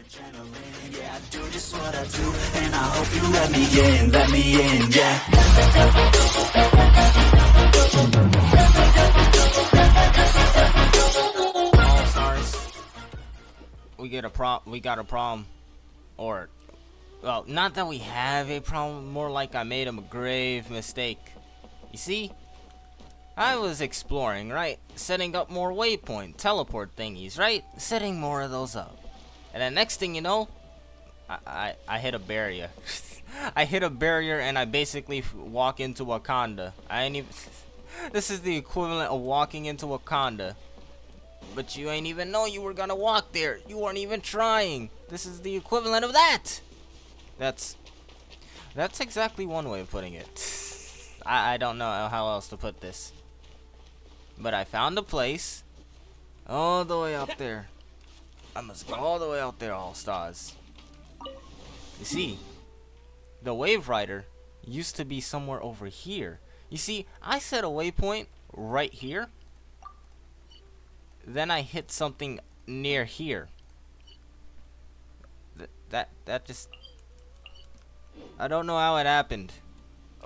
Adrenaline, yeah, I do just what I do, and I hope you let me in, yeah. All stars. We got a problem. Or, well, not that we have a problem, more like I made a grave mistake. You see, I was exploring, right? Setting up more waypoint, teleport thingies, right? Setting more of those up. And then next thing you know, I hit a barrier. I hit a barrier and I basically walk into Wakanda. I ain't even... This is the equivalent of walking into Wakanda. But you ain't even know you were gonna walk there. You weren't even trying. This is the equivalent of that. That's exactly one way of putting it. I don't know how else to put this. But I found a place all the way out there. I must go all the way out there, all stars. You see, the Wave Rider used to be somewhere over here. You see, I set a waypoint right here. Then I hit something near here. That just... I don't know how it happened.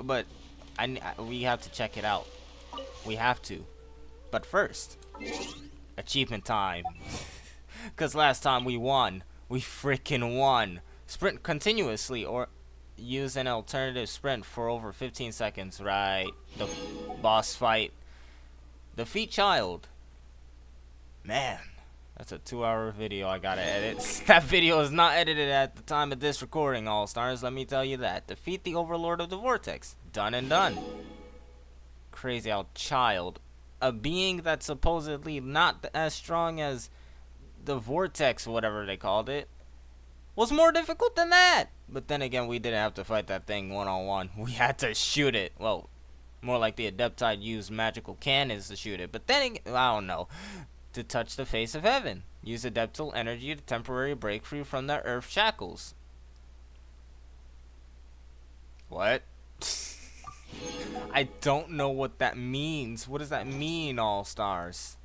But we have to check it out. We have to. But first, achievement time. Because last time we won. We freaking won. Sprint continuously or use an alternative sprint for over 15 seconds. Right. The boss fight. Defeat child. Man, that's a 2-hour video I gotta edit. That video is not edited at the time of this recording, all stars. Let me tell you that. Defeat the Overlord of the Vortex. Done and done. Crazy how child, a being that's supposedly not as strong as the Vortex, whatever they called it, was more difficult than that. But then again, we didn't have to fight that thing one-on-one. We had to shoot it. Well, more like the Adeptite used magical cannons to shoot it. But then again, I don't know. To touch the face of heaven. Use adeptal energy to temporarily break free from the earth shackles. What? I don't know what that means. What does that mean, all stars?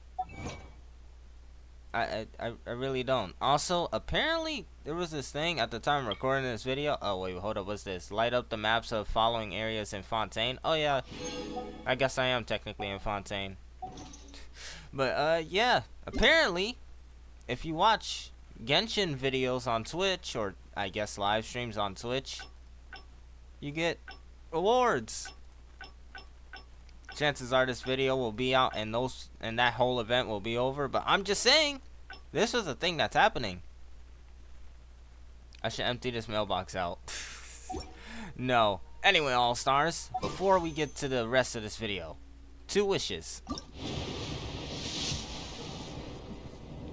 I really don't. Also, apparently, there was this thing at the time of recording this video. Oh, wait, hold up. What's this? Light up the maps of following areas in Fontaine. Oh, yeah. I guess I am technically in Fontaine. But, yeah. Apparently, if you watch Genshin videos on Twitch, or I guess live streams on Twitch, you get rewards. Chances are this video will be out and that whole event will be over. But I'm just saying, this is a thing that's happening. I should empty this mailbox out. No. Anyway, all stars, before we get to the rest of this video, 2 wishes.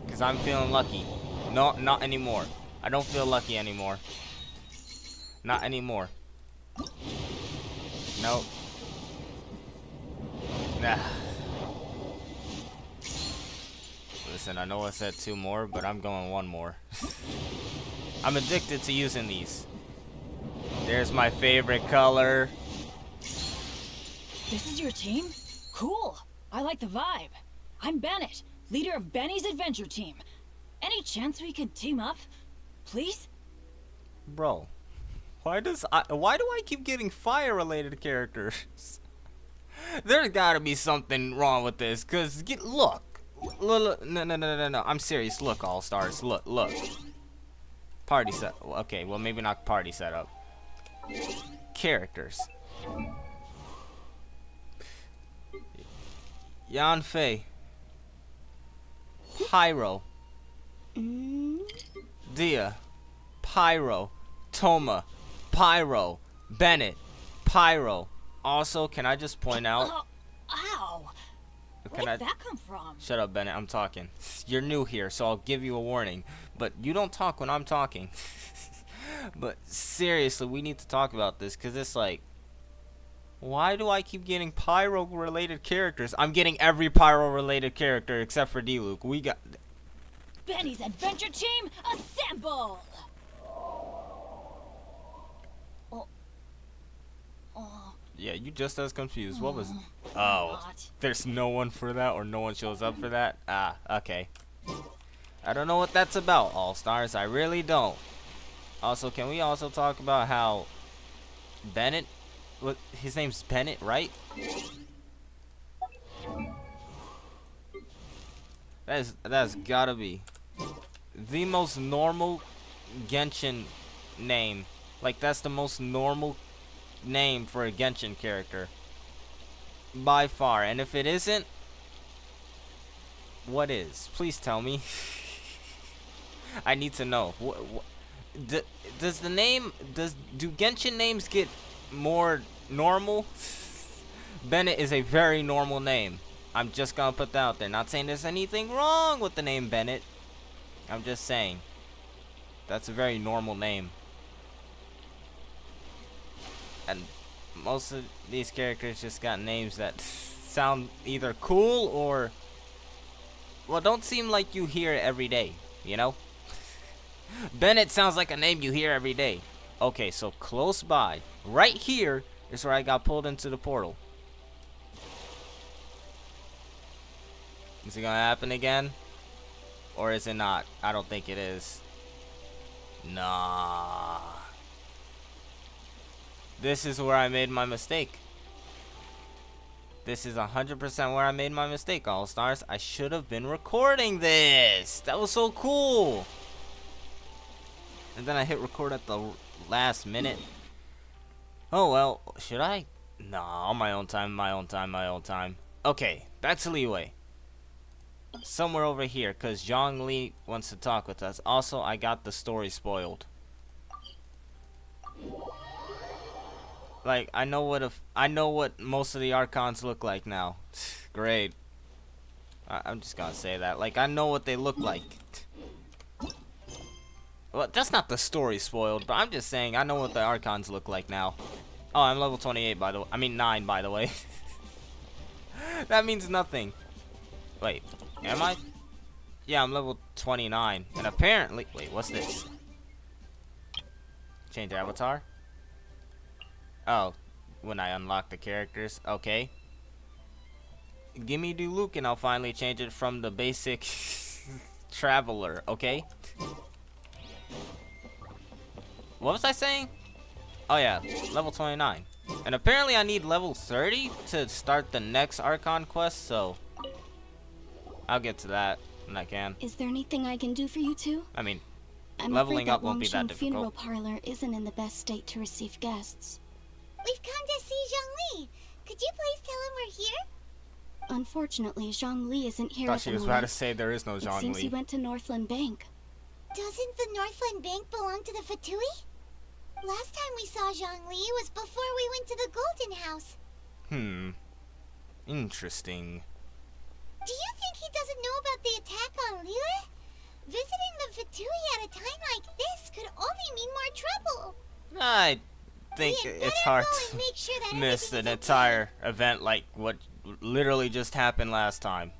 Because I'm feeling lucky. No, not anymore. I don't feel lucky anymore. Not anymore. Nope. Nah. Listen, I know I said 2 more, but I'm going 1 more. I'm addicted to using these. There's my favorite color. This is your team? Cool. I like the vibe. I'm Bennett, leader of Benny's adventure team. Any chance we could team up? Please? Bro, why do I keep getting fire-related characters? There's gotta be something wrong with this, cause look. No, I'm serious. Look, all stars. Look. Party set. Okay, well maybe not party setup. Characters. Yanfei. Pyro. Dia. Pyro. Toma. Pyro. Bennett. Pyro. Also, can I just point out... Ow! Where did that come from? Shut up, Bennett. I'm talking. You're new here, so I'll give you a warning. But you don't talk when I'm talking. But seriously, we need to talk about this, because it's like... Why do I keep getting Pyro-related characters? I'm getting every Pyro-related character except for D-Luke. We got... Benny's adventure team, assemble! Yeah, you just as confused. What was... Oh, there's no one for that, or no one shows up for that? Ah, okay. I don't know what that's about, All Stars. I really don't. Also, can we also talk about how Bennett, what his name's Bennett, right? That's gotta be the most normal Genshin name. Like, that's the most normal name for a Genshin character by far. And if it isn't, what is? Please tell me. I need to know. Does the name, do Genshin names get more normal? Bennett is a very normal name. I'm just gonna put that out there. Not saying there's anything wrong with the name Bennett. I'm just saying that's a very normal name. And most of these characters just got names that sound either cool or, well, don't seem like you hear it every day, you know? Bennett sounds like a name you hear every day. Okay, so close by, right here, is where I got pulled into the portal. Is it gonna happen again? Or is it not? I don't think it is. Nah. This is where I made my mistake. This is 100% where I made my mistake, All Stars. I should have been recording this. That was so cool. And then I hit record at the last minute. Oh, well, should I? Nah, on my own time, my own time, my own time. Okay, back to Leeway. Somewhere over here, because Zhongli wants to talk with us. Also, I got the story spoiled. Like, I know what most of the Archons look like now. Great. I'm just gonna say that. Like, I know what they look like. Well, that's not the story spoiled, but I'm just saying I know what the Archons look like now. Oh, I'm level 28 by the way. I mean 9 by the way. That means nothing. Wait, am I? Yeah, I'm level 29. And apparently, wait, what's this? Change avatar? Oh, when I unlock the characters. Okay. Give me Luke and I'll finally change it from the basic traveler, okay? What was I saying? Oh yeah, level 29. And apparently I need level 30 to start the next Archon quest, so I'll get to that when I can. Is there anything I can do for you two? I mean, I'm leveling afraid up won't be that Longshan Funeral difficult. Parlor isn't in the best state to receive guests. We've come to see Zhongli. Could you please tell him we're here? Unfortunately, Zhongli isn't here Thought at she the was moment. about to say there is no It seems he Zhongli. went to Northland Bank. Doesn't the Northland Bank belong to the Fatui? Last time we saw Zhongli was before we went to the Golden House. Interesting. Do you think he doesn't know about the attack on Liyue? Visiting the Fatui at a time like this could only mean more trouble. I think We had it's better hard go and to make sure that miss an everything's entire event like what literally just happened last time.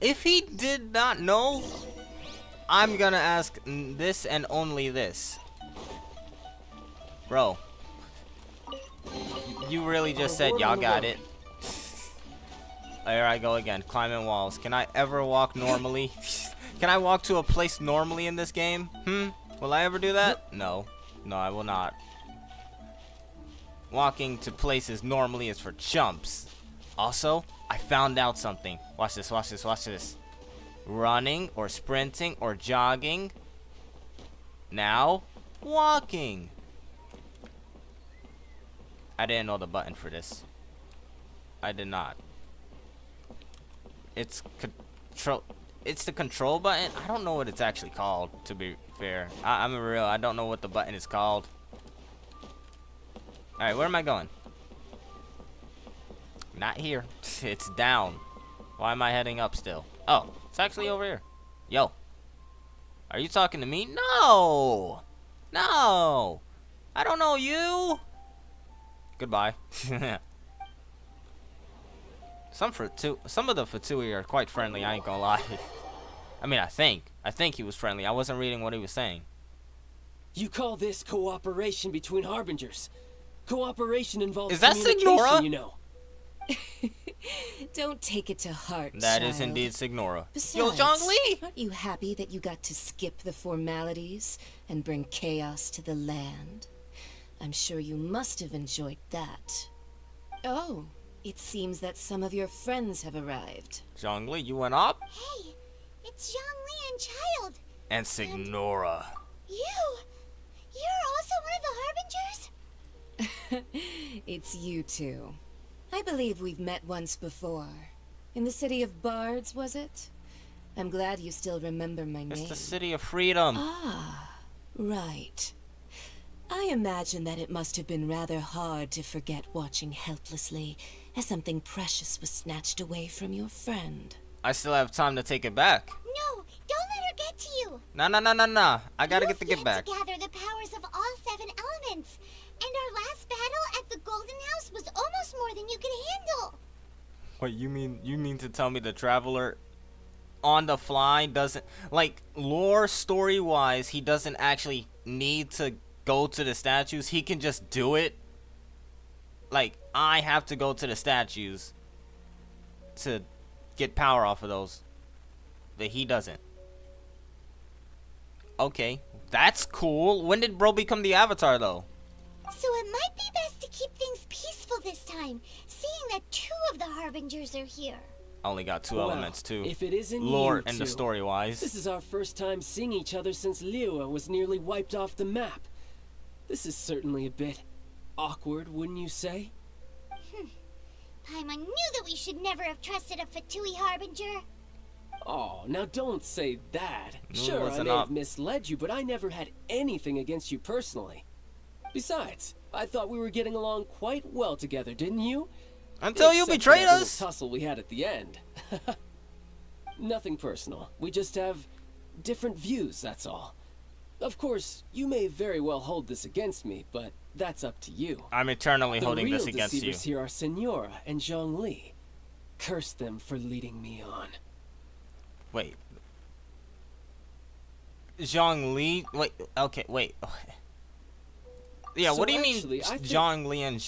If he did not know, I'm gonna ask this and only this. Bro, you really just said y'all got it. There I go again, climbing walls. Can I ever walk normally? Can I walk to a place normally in this game? Will I ever do that? No. No, I will not. Walking to places normally is for chumps. Also, I found out something. Watch this, watch this, watch this. Running or sprinting or jogging. Now, walking. I didn't know the button for this. I did not. It's control. It's the control button. I don't know what it's actually called, to be fair. I'm real. I don't know what the button is called. Alright, where am I going? Not here. It's down. Why am I heading up still? Oh, it's actually over here. Yo. Are you talking to me? No! No! I don't know you! Goodbye. Some of the Fatui are quite friendly, I ain't gonna lie. I mean, I think he was friendly. I wasn't reading what he was saying. You call this cooperation between harbingers? Cooperation involves Is that communication, Signora? you know. Don't take it to heart, That is child. indeed Signora. Besides, Yo, Zhongli! aren't you happy that you got to skip the formalities and bring chaos to the land? I'm sure you must have enjoyed that. Oh, it seems that some of your friends have arrived. Zhongli, you went up? Hey, it's Zhongli and Child. And Signora. You're also one of the Harbingers? It's you two. I believe we've met once before. In the city of Bards, was it? I'm glad you still remember my name. It's the city of freedom. Ah, right. I imagine that it must have been rather hard to forget watching helplessly as something precious was snatched away from your friend. I still have time to take it back. No, don't let her get to you. Nah. I gotta get the You've get back. yet to gather the powers of all 7 elements. And our last battle at the Golden House was almost more than you could handle. Wait, you mean to tell me the Traveler on the fly doesn't, like, lore story wise, he doesn't actually need to go to the statues? He can just do it? Like, I have to go to the statues to get power off of those, but he doesn't. Okay, that's cool. When did bro become the Avatar though? So it might be best to keep things peaceful this time, seeing that 2 of the Harbingers are here. Only got 2 Well, elements too. if it isn't lore you and the two, story wise. This is our first time seeing each other since Liyue was nearly wiped off the map. This is certainly a bit awkward, wouldn't you say? Paimon knew that we should never have trusted a Fatui Harbinger. Oh, now don't say that. No, Sure, I listen may up. have misled you, but I never had anything against you personally. Besides, I thought we were getting along quite well together, didn't you? Until you Except for betrayed that little us. tussle we had at the end. Nothing personal. We just have different views, that's all. Of course, you may very well hold this against me, but that's up to you. I'm eternally The holding real this against you. deceivers here are Senora and Zhongli. Curse them for leading me on. Wait. Zhongli? Wait, okay, wait. Yeah, So what do you actually, mean I think- Zhongli and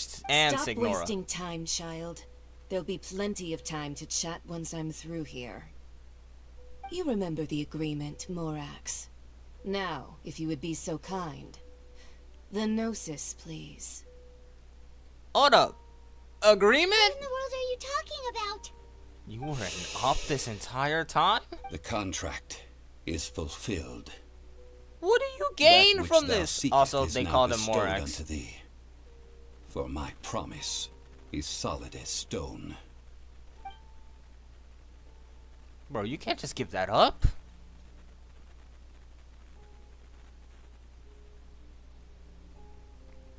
Stop Signora? wasting time, child. There'll be plenty of time to chat once I'm through here. You remember the agreement, Morax. Now, if you would be so kind. The Gnosis, please. Hold up. Agreement? What in the world are you talking about? You were in up this entire time? The contract is fulfilled. What do you That gain which from thou this? seekest Also, is they now call them bestowed Morax. unto thee. For my promise is solid as stone. Bro, you can't just give that up.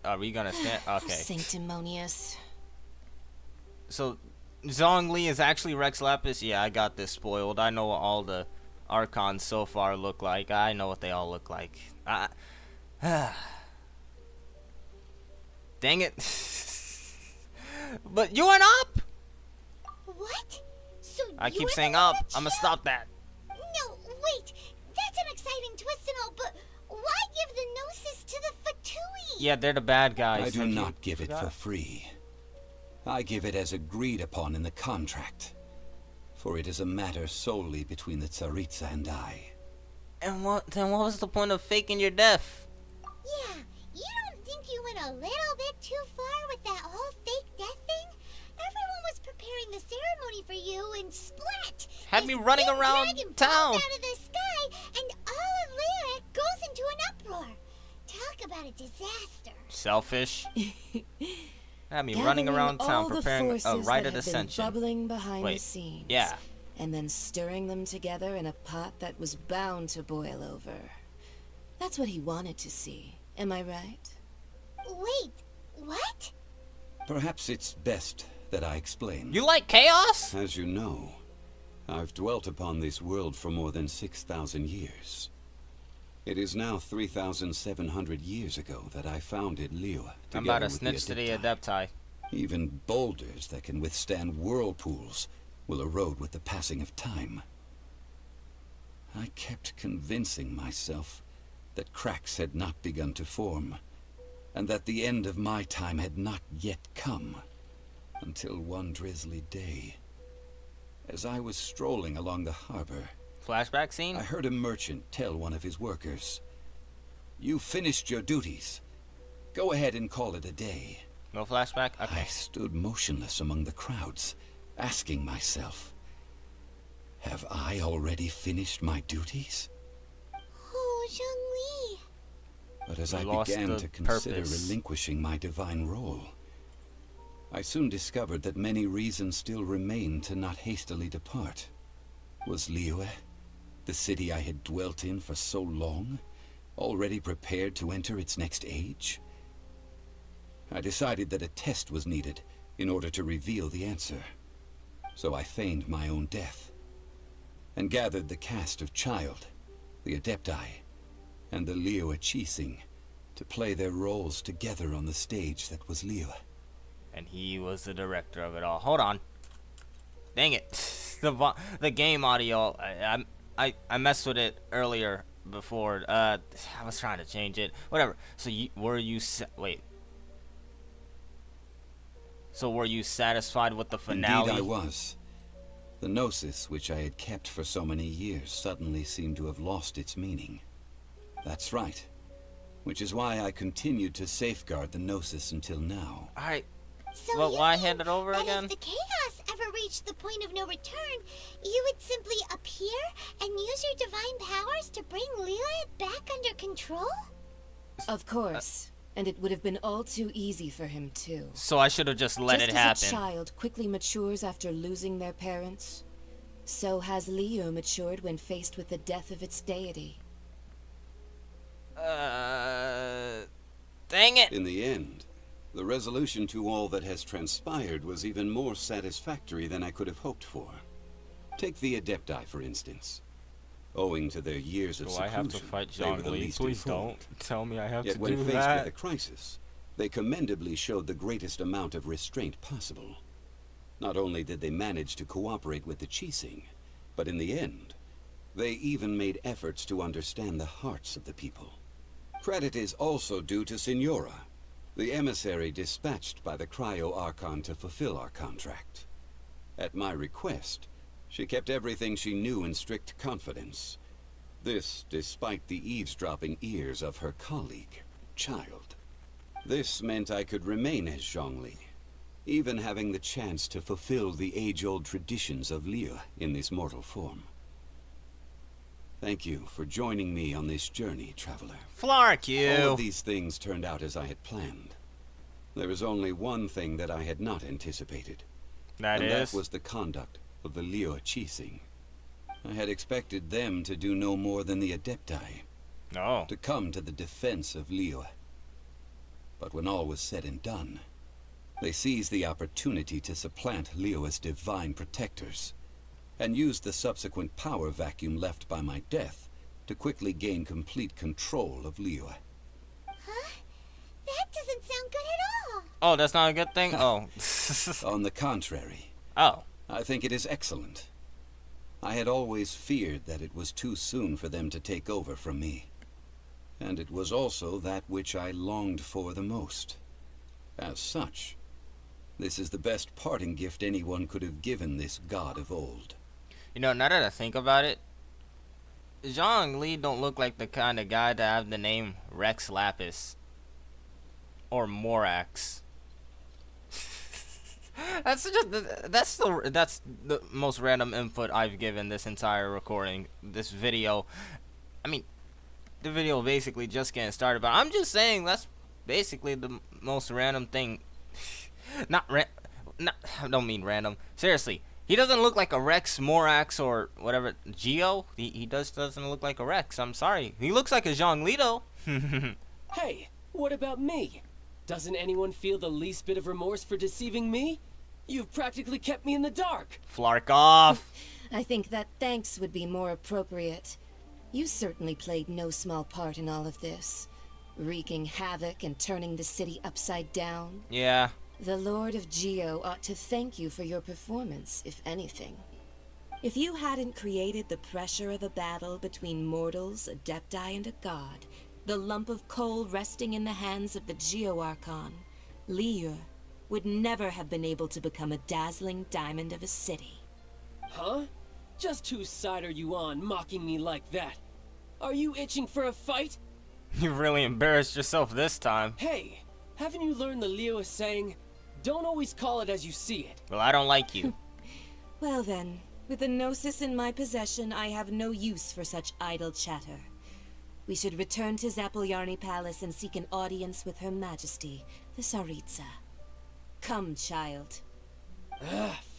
Are we gonna stand? Okay. Sanctimonious. So, Zhongli is actually Rex Lapis? Yeah, I got this spoiled. I know what all the Archons so far look like. I know what they all look like. Dang it. But you went up! What? So I you keep and saying the up. Lord I'm gonna Chill? stop that. No, wait. That's an exciting twist and all, but why give the Gnosis to the Fatui? Yeah, they're the bad guys. I do Like you not give it for forgot. free. I give it as agreed upon in the contract. For it is a matter solely between the Tsaritsa and I. And what? Then what was the point of faking your death? Yeah, you don't think you went a little bit too far with that whole fake death thing? Everyone was preparing the ceremony for you, and splat! Had this me running big around dragon town. falls out of the sky, and all of Lyric goes into an uproar. Talk about a disaster. Selfish. Had me Gathering running around all town the preparing a forces rite that of have been ascension. bubbling behind Wait, the scenes. yeah. And then stirring them together in a pot that was bound to boil over. That's what he wanted to see. Am I right? Wait, what? Perhaps it's best that I explain. You like chaos? As you know, I've dwelt upon this world for more than 6,000 years. It is now 3,700 years ago that I founded Liyue. I'm about to together with snitch to the Adepti. Adepti. Even boulders that can withstand whirlpools will erode with the passing of time. I kept convincing myself that cracks had not begun to form, and that the end of my time had not yet come. Until one drizzly day, as I was strolling along the harbor, Flashback scene? I heard a merchant tell one of his workers, "You finished your duties. Go ahead and call it a day." No flashback? Okay. I stood motionless among the crowds, asking myself, have I already finished my duties? Oh, Zhongli. But as You I lost began the to consider purpose. relinquishing my divine role, I soon discovered that many reasons still remained to not hastily depart. Was Liyue, the city I had dwelt in for so long, already prepared to enter its next age? I decided that a test was needed in order to reveal the answer. So I feigned my own death, and gathered the cast of Child, the Adepti, and the Liyue Qixing to play their roles together on the stage that was Liyue. And he was the director of it all. Hold on. Dang it. The game audio, I messed with it earlier before. I was trying to change it. Whatever. So So were you satisfied with the finale? Indeed I was. The Gnosis, which I had kept for so many years, suddenly seemed to have lost its meaning. That's right. Which is why I continued to safeguard the Gnosis until now. Alright. So Well, you why mean hand it over that again? if the chaos ever reached the point of no return, you would simply appear and use your divine powers to bring Liyue back under control? Of course. And it would have been all too easy for him, too. So I should have just let it happen. Just as a child quickly matures after losing their parents, so has Liyue matured when faced with the death of its deity. Dang it. In the end, the resolution to all that has transpired was even more satisfactory than I could have hoped for. Take the Adepti, for instance. Owing to their years of Do I seclusion, have to fight they were the Zhongli? least Please informed. don't tell me I have Yet to when do faced that. with a crisis, they commendably showed the greatest amount of restraint possible. Not only did they manage to cooperate with the Qixing, but in the end, they even made efforts to understand the hearts of the people. Credit is also due to Signora, the emissary dispatched by the Cryo Archon to fulfill our contract. At my request, she kept everything she knew in strict confidence. This despite the eavesdropping ears of her colleague, Child. This meant I could remain as Zhongli, even having the chance to fulfill the age-old traditions of Liyue in this mortal form. Thank you for joining me on this journey, Traveler. Flark All you. of these things turned out as I had planned. There is only one thing that I had not anticipated. That and is. that was the conduct of the Liyue Qixing. I had expected them to do no more than the Adepti, No. to come to the defense of Liyue. But when all was said and done, they seized the opportunity to supplant Liyue's divine protectors, and used the subsequent power vacuum left by my death to quickly gain complete control of Liyue. Huh? That doesn't sound good at all. Oh, that's not a good thing? Oh. On the contrary, Oh. I think it is excellent. I had always feared that it was too soon for them to take over from me. And it was also that which I longed for the most. As such, this is the best parting gift anyone could have given this god of old. You know, now that I think about it, Zhongli don't look like the kind of guy to have the name Rex Lapis. Or Morax. That's the most random input I've given this entire recording, this video. I mean, the video basically just getting started, but I'm just saying that's basically the most random thing. I don't mean random. Seriously, he doesn't look like a Rex, Morax, or whatever. Geo, he doesn't look like a Rex. I'm sorry. He looks like a Zhongli though. Hey, what about me? Doesn't anyone feel the least bit of remorse for deceiving me? You've practically kept me in the dark. Flark off. I think that thanks would be more appropriate. You certainly played no small part in all of this, wreaking havoc and turning the city upside down. Yeah. The Lord of Geo ought to thank you for your performance, if anything. If you hadn't created the pressure of a battle between mortals, Adepti, and a god, the lump of coal resting in the hands of the Geo Archon, Liyue would never have been able to become a dazzling diamond of a city. Huh? Just whose side are you on, mocking me like that? Are you itching for a fight? You really embarrassed yourself this time. Hey, haven't you learned the Liyue saying? Don't always call it as you see it. Well, I don't like you. Well then, with the Gnosis in my possession, I have no use for such idle chatter. We should return to Zapoljarny Palace and seek an audience with Her Majesty, the Tsaritsa. Come, child.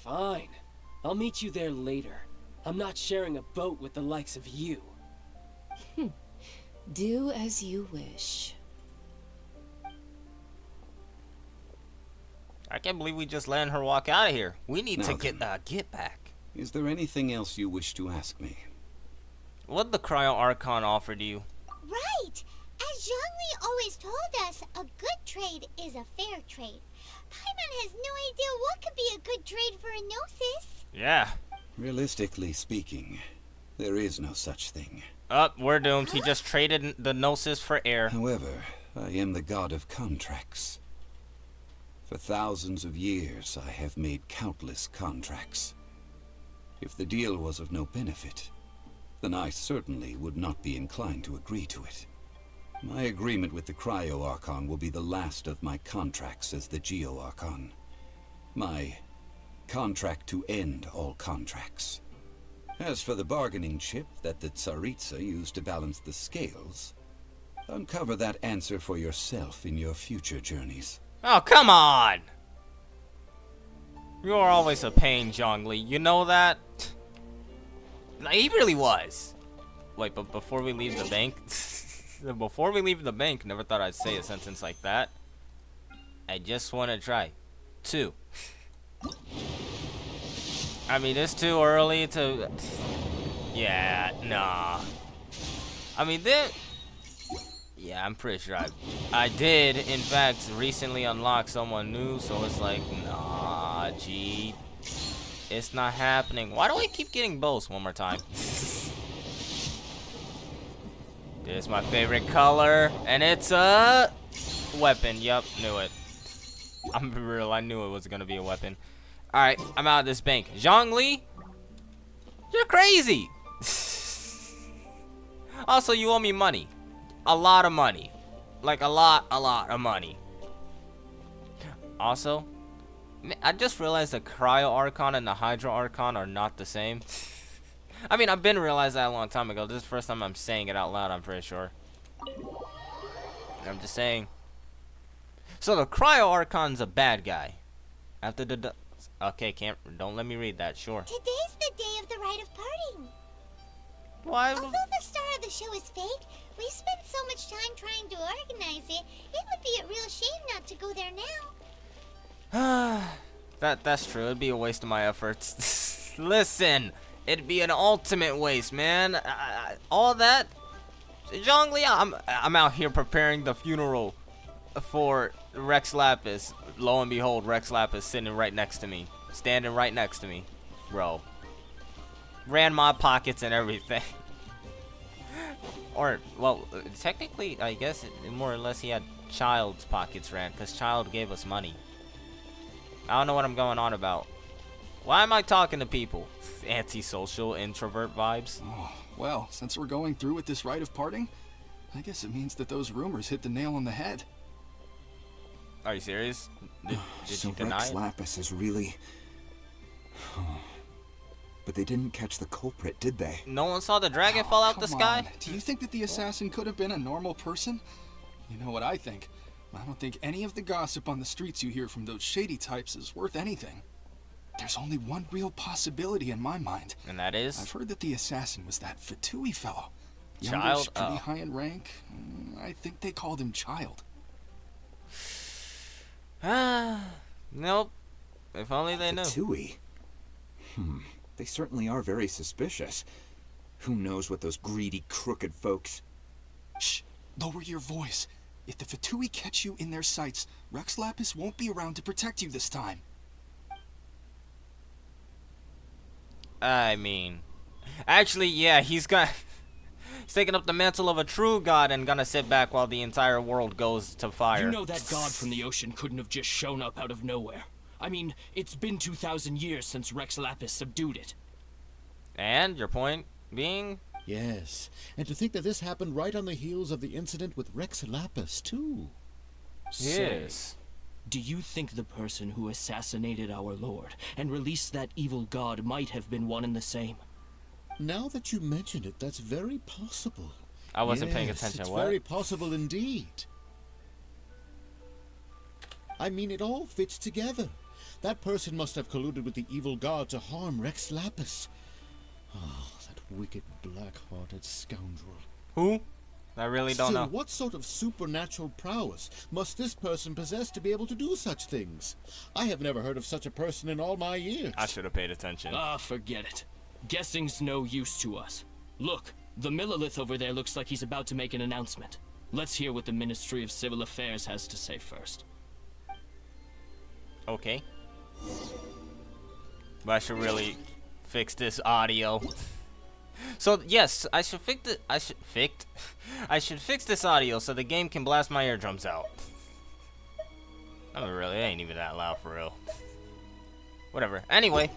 Fine. I'll meet you there later. I'm not sharing a boat with the likes of you. Do as you wish. I can't believe we just letting her walk out of here. We need to Now get back. Is there anything else you wish to ask me? What'd the Cryo Archon offer to you? Right! As Zhongli always told us, a good trade is a fair trade. Paimon has no idea what could be a good trade for a Gnosis. Yeah. Realistically speaking, there is no such thing. We're doomed. He just traded the Gnosis for air. However, I am the god of contracts. For thousands of years, I have made countless contracts. If the deal was of no benefit, then I certainly would not be inclined to agree to it. My agreement with the Cryo Archon will be the last of my contracts as the Geo Archon. My contract to end all contracts. As for the bargaining chip that the Tsaritsa used to balance the scales, uncover that answer for yourself in your future journeys. Oh, come on! You are always a pain, Zhongli. You know that? Like, he really was. Wait, but before we leave the bank... before we leave the bank, never thought I'd say a sentence like that. I just want to try. 2. I mean, it's too early to... Yeah, nah. I mean, yeah, I'm pretty sure I did, in fact, recently unlock someone new, so it's like, nah, gee. It's not happening. Why do I keep getting both one more time? This is my favorite color, and it's a weapon. Yup, knew it. I'm real, I knew it was gonna be a weapon. Alright, I'm out of this bank. Zhongli, you're crazy. Also, you owe me money. A lot of money. Like a lot of money. Also, I just realized the Cryo Archon and the Hydro Archon are not the same. I mean, I've been realized that a long time ago. This is the first time I'm saying it out loud, I'm pretty sure. I'm just saying. So the Cryo Archon's a bad guy. After the... Okay, don't let me read that, sure. Today's the day of the rite of parting. Why? Although the star of the show is fake, we spent so much time trying to organize it, it would be a real shame not to go there now. That's true. It'd be a waste of my efforts. Listen, it'd be an ultimate waste, man. All that, Zhongli, I'm out here preparing the funeral for Rex Lapis. Lo and behold, Rex Lapis sitting right next to me, standing right next to me, bro. Ran my pockets and everything. Or, well, technically, I guess more or less he had Child's pockets ran, because Child gave us money. I don't know what I'm going on about. Why am I talking to people? Antisocial introvert vibes. Oh, well, since we're going through with this rite of parting, I guess it means that those rumors hit the nail on the head. Are you serious? Did So you deny Rex it? Lapis is really... But they didn't catch the culprit, did they? No one saw the dragon fall out the Come sky? on. Do you think that the assassin could have been a normal person? You know what I think? I don't think any of the gossip on the streets you hear from those shady types is worth anything. There's only one real possibility in my mind. And that is? I've heard that the assassin was that Fatui fellow. Child? Youngish, pretty high in rank. I think they called him Child. Nope. If only they knew. Fatui? They certainly are very suspicious. Who knows what those greedy, crooked folks... Shh! Lower your voice. If the Fatui catch you in their sights, Rex Lapis won't be around to protect you this time. I mean... Actually, yeah, he's He's taking up the mantle of a true god and gonna sit back while the entire world goes to fire. You know that god from the ocean couldn't have just shown up out of nowhere. I mean, it's been 2,000 years since Rex Lapis subdued it. And your point being? Yes, and to think that this happened right on the heels of the incident with Rex Lapis, too. Yes. Do you think the person who assassinated our lord and released that evil god might have been one and the same? Now that you mention it, that's very possible. I wasn't paying Yes, attention. It's What? very possible indeed. I mean, it all fits together. That person must have colluded with the evil god to harm Rex Lapis. Oh, that wicked, black-hearted scoundrel. Who? I really don't know. What sort of supernatural prowess must this person possess to be able to do such things? I have never heard of such a person in all my years. I should have paid attention. Ah, forget it. Guessing's no use to us. Look, the Millilith over there looks like he's about to make an announcement. Let's hear what the Ministry of Civil Affairs has to say first. Okay. But I should really fix this audio. So yes, I should fix it. I should fix this audio so the game can blast my eardrums out. I mean, really, it ain't even that loud for real. Whatever. Anyway,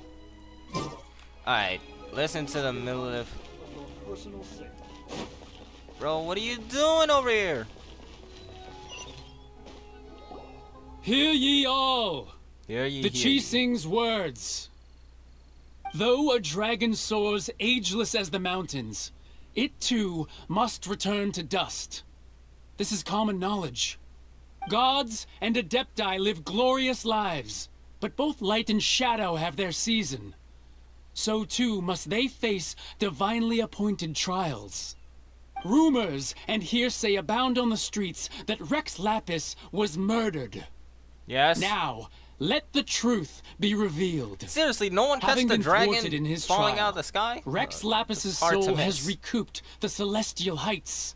alright, listen to the Millilith. Bro, what are you doing over here? Hear ye all! Hear ye, the hear ye. Chising's words. Though a dragon soars ageless as the mountains, it too must return to dust. This is common knowledge. Gods and Adepti live glorious lives, but both light and shadow have their season. So too must they face divinely appointed trials. Rumors and hearsay abound on the streets that Rex Lapis was murdered. Yes. Now, let the truth be revealed. Seriously, no one catch Having the been dragon thwarted in his falling trial, out of the sky? Rex Lapis's hard to soul miss. has recouped the celestial heights.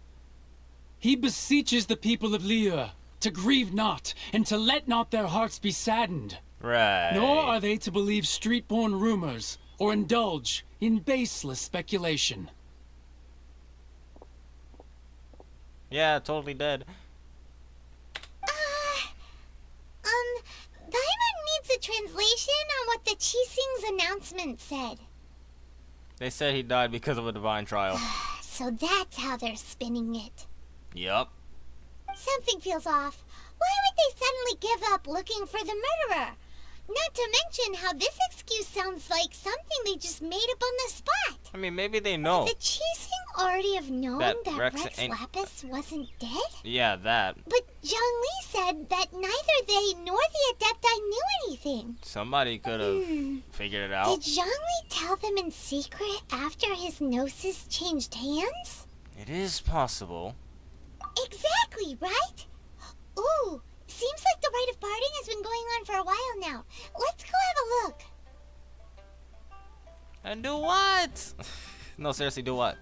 He beseeches the people of Liyue to grieve not and to let not their hearts be saddened. Right. Nor are they to believe street-born rumors or indulge in baseless speculation. Yeah, totally dead. Paimon needs a translation on what the Chising's announcement said. They said he died because of a divine trial. So that's how they're spinning it. Yup. Something feels off. Why would they suddenly give up looking for the murderer? Not to mention how this excuse sounds like something they just made up on the spot. I mean, maybe they know. Would the Chising already have known that Rex ain't... Lapis wasn't dead? Yeah, that. But Zhongli said that neither they nor the Adepti knew anything. Somebody could have figured it out. Did Zhongli tell them in secret after his gnosis changed hands? It is possible. Exactly, right? Ooh, seems like the rite of parting has been going on for a while now. Let's go have a look. And do what? No, seriously, do what?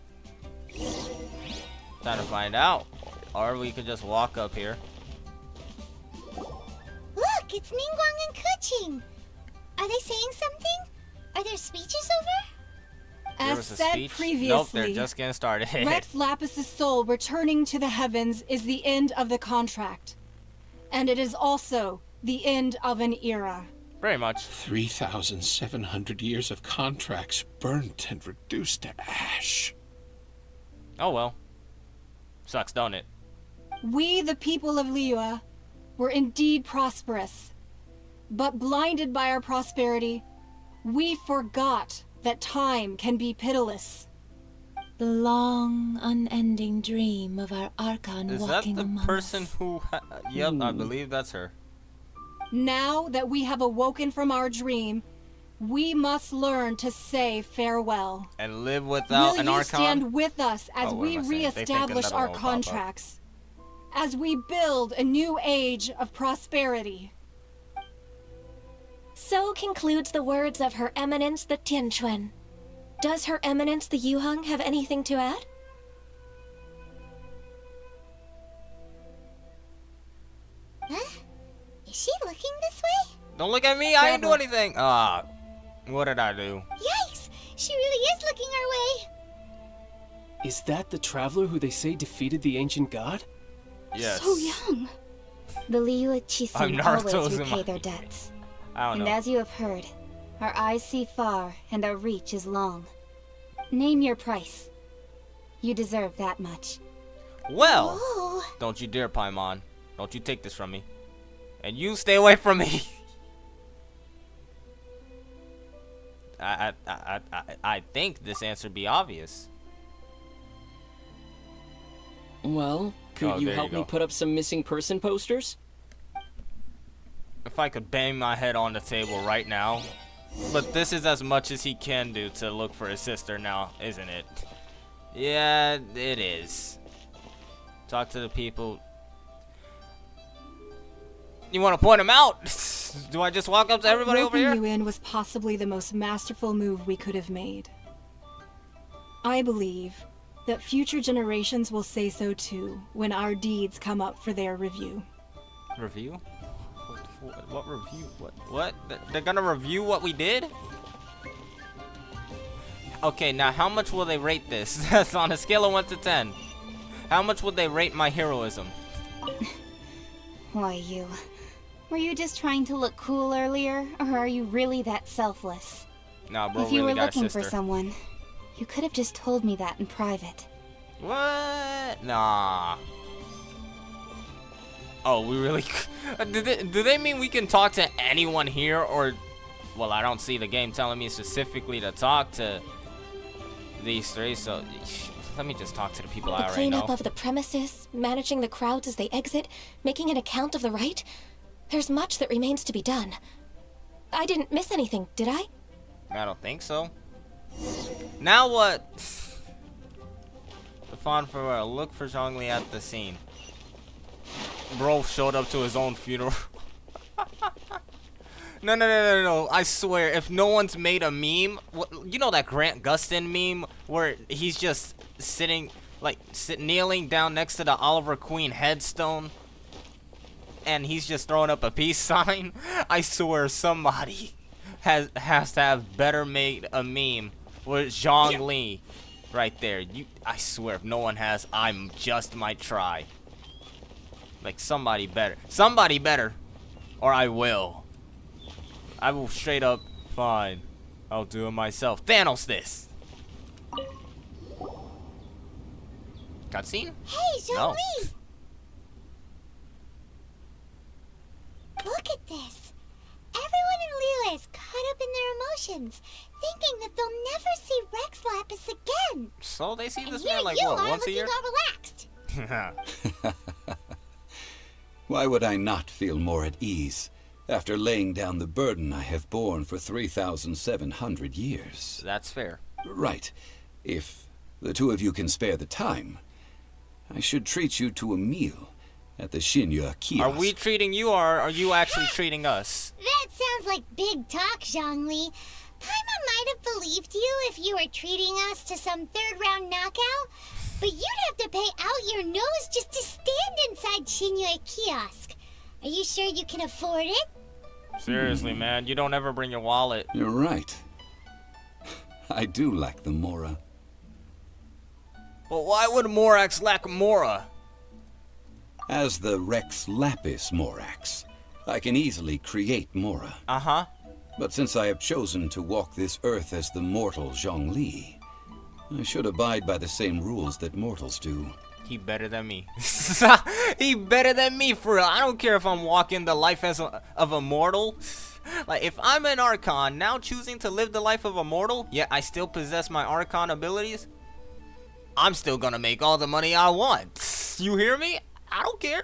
Time to find out. Or we could just walk up here. Look, it's Ningguang and Kuching. Are they saying something? Are there speeches over? There As was a said speech? previously, Nope, they're just getting started. Rex Lapis's soul returning to the heavens is the end of the contract. And it is also the end of an era. Very much. 3,700 years of contracts burnt and reduced to ash. Oh well. Sucks, don't it? We, the people of Liyue, were indeed prosperous. But blinded by our prosperity, we forgot that time can be pitiless. The long, unending dream of our Archon Is that walking the among person us. who... Yep, I believe that's her. Now that we have awoken from our dream, we must learn to say farewell. And live without Will an you Archon? stand with us as Oh, what we am I saying? They think reestablish another our one will pop up. contracts? As we build a new age of prosperity? So concludes the words of Her Eminence the Tianquan. Does Her Eminence the Yuheng have anything to add? Huh? Is she looking this way? Don't look at me, I didn't do anything! What did I do? Yikes! She really is looking our way. Is that the traveler who they say defeated the ancient god? Yes. So young. The Liyue Qixing always Naruto's repay their debts. I don't And know. as you have heard, our eyes see far and our reach is long. Name your price. You deserve that much. Well, Oh. don't you dare, Paimon. Don't you take this from me. And you stay away from me. I think this answer be obvious. Well, could Oh, you there help you me go. put up some missing person posters? If I could bang my head on the table right now. But this is as much as he can do to look for his sister now, isn't it? Yeah, it is. Talk to the people. You want to point them out? Do I just walk up to everybody over Roping here? you in was possibly the most masterful move we could have made. I believe that future generations will say so too when our deeds come up for their review. Review? What review? What? They're gonna review what we did? Okay, now how much will they rate this? That's on a scale of 1 to 10. How much would they rate my heroism? Why you? Were you just trying to look cool earlier, or are you really that selfless? Nah, bro, If you really were got a looking for sister. someone, you could have just told me that in private. What? Nah. Oh, we really... do they mean we can talk to anyone here, or... Well, I don't see the game telling me specifically to talk to these three, so... Let me just talk to the people I The already cleanup know. of the premises, managing the crowds as they exit, making an account of the rite. There's much that remains to be done. I didn't miss anything, did I? I don't think so. Now what? The Fawn for look for Zhongli at the scene. Bro showed up to his own funeral. No. I swear, if no one's made a meme, you know that Grant Gustin meme where he's just sitting, kneeling down next to the Oliver Queen headstone, and he's just throwing up a peace sign? I swear somebody has to have better made a meme with Zhong Li right there. I swear, if no one has, I just might try. Like, somebody better, or I will straight up, fine, I'll do it myself. Thanos this. Cutscene? Hey, No. Zhongli! Look at this. Everyone in Liyue is caught up in their emotions, thinking that they'll never see Rex Lapis again. So they see this And man like you what, are once a looking year? all relaxed. Why would I not feel more at ease after laying down the burden I have borne for 3,700 years? That's fair. Right. If the two of you can spare the time, I should treat you to a meal at the Shinya kiosk. Are we treating you, or are you actually treating us? That sounds like big talk, Zhongli. Paimon might have believed you if you were treating us to some third-round knockout, but you'd have to pay out your nose just to stand inside Shinya kiosk. Are you sure you can afford it? Seriously, man, you don't ever bring your wallet. You're right. I do lack the Mora. But why would Morax lack Mora? As the Rex Lapis Morax, I can easily create Mora. Uh-huh. But since I have chosen to walk this earth as the mortal Zhongli, I should abide by the same rules that mortals do. He better than me. He better than me, for real. I don't care if I'm walking the life of a mortal. Like, if I'm an Archon, now choosing to live the life of a mortal, yet I still possess my Archon abilities, I'm still gonna make all the money I want. You hear me? I don't care.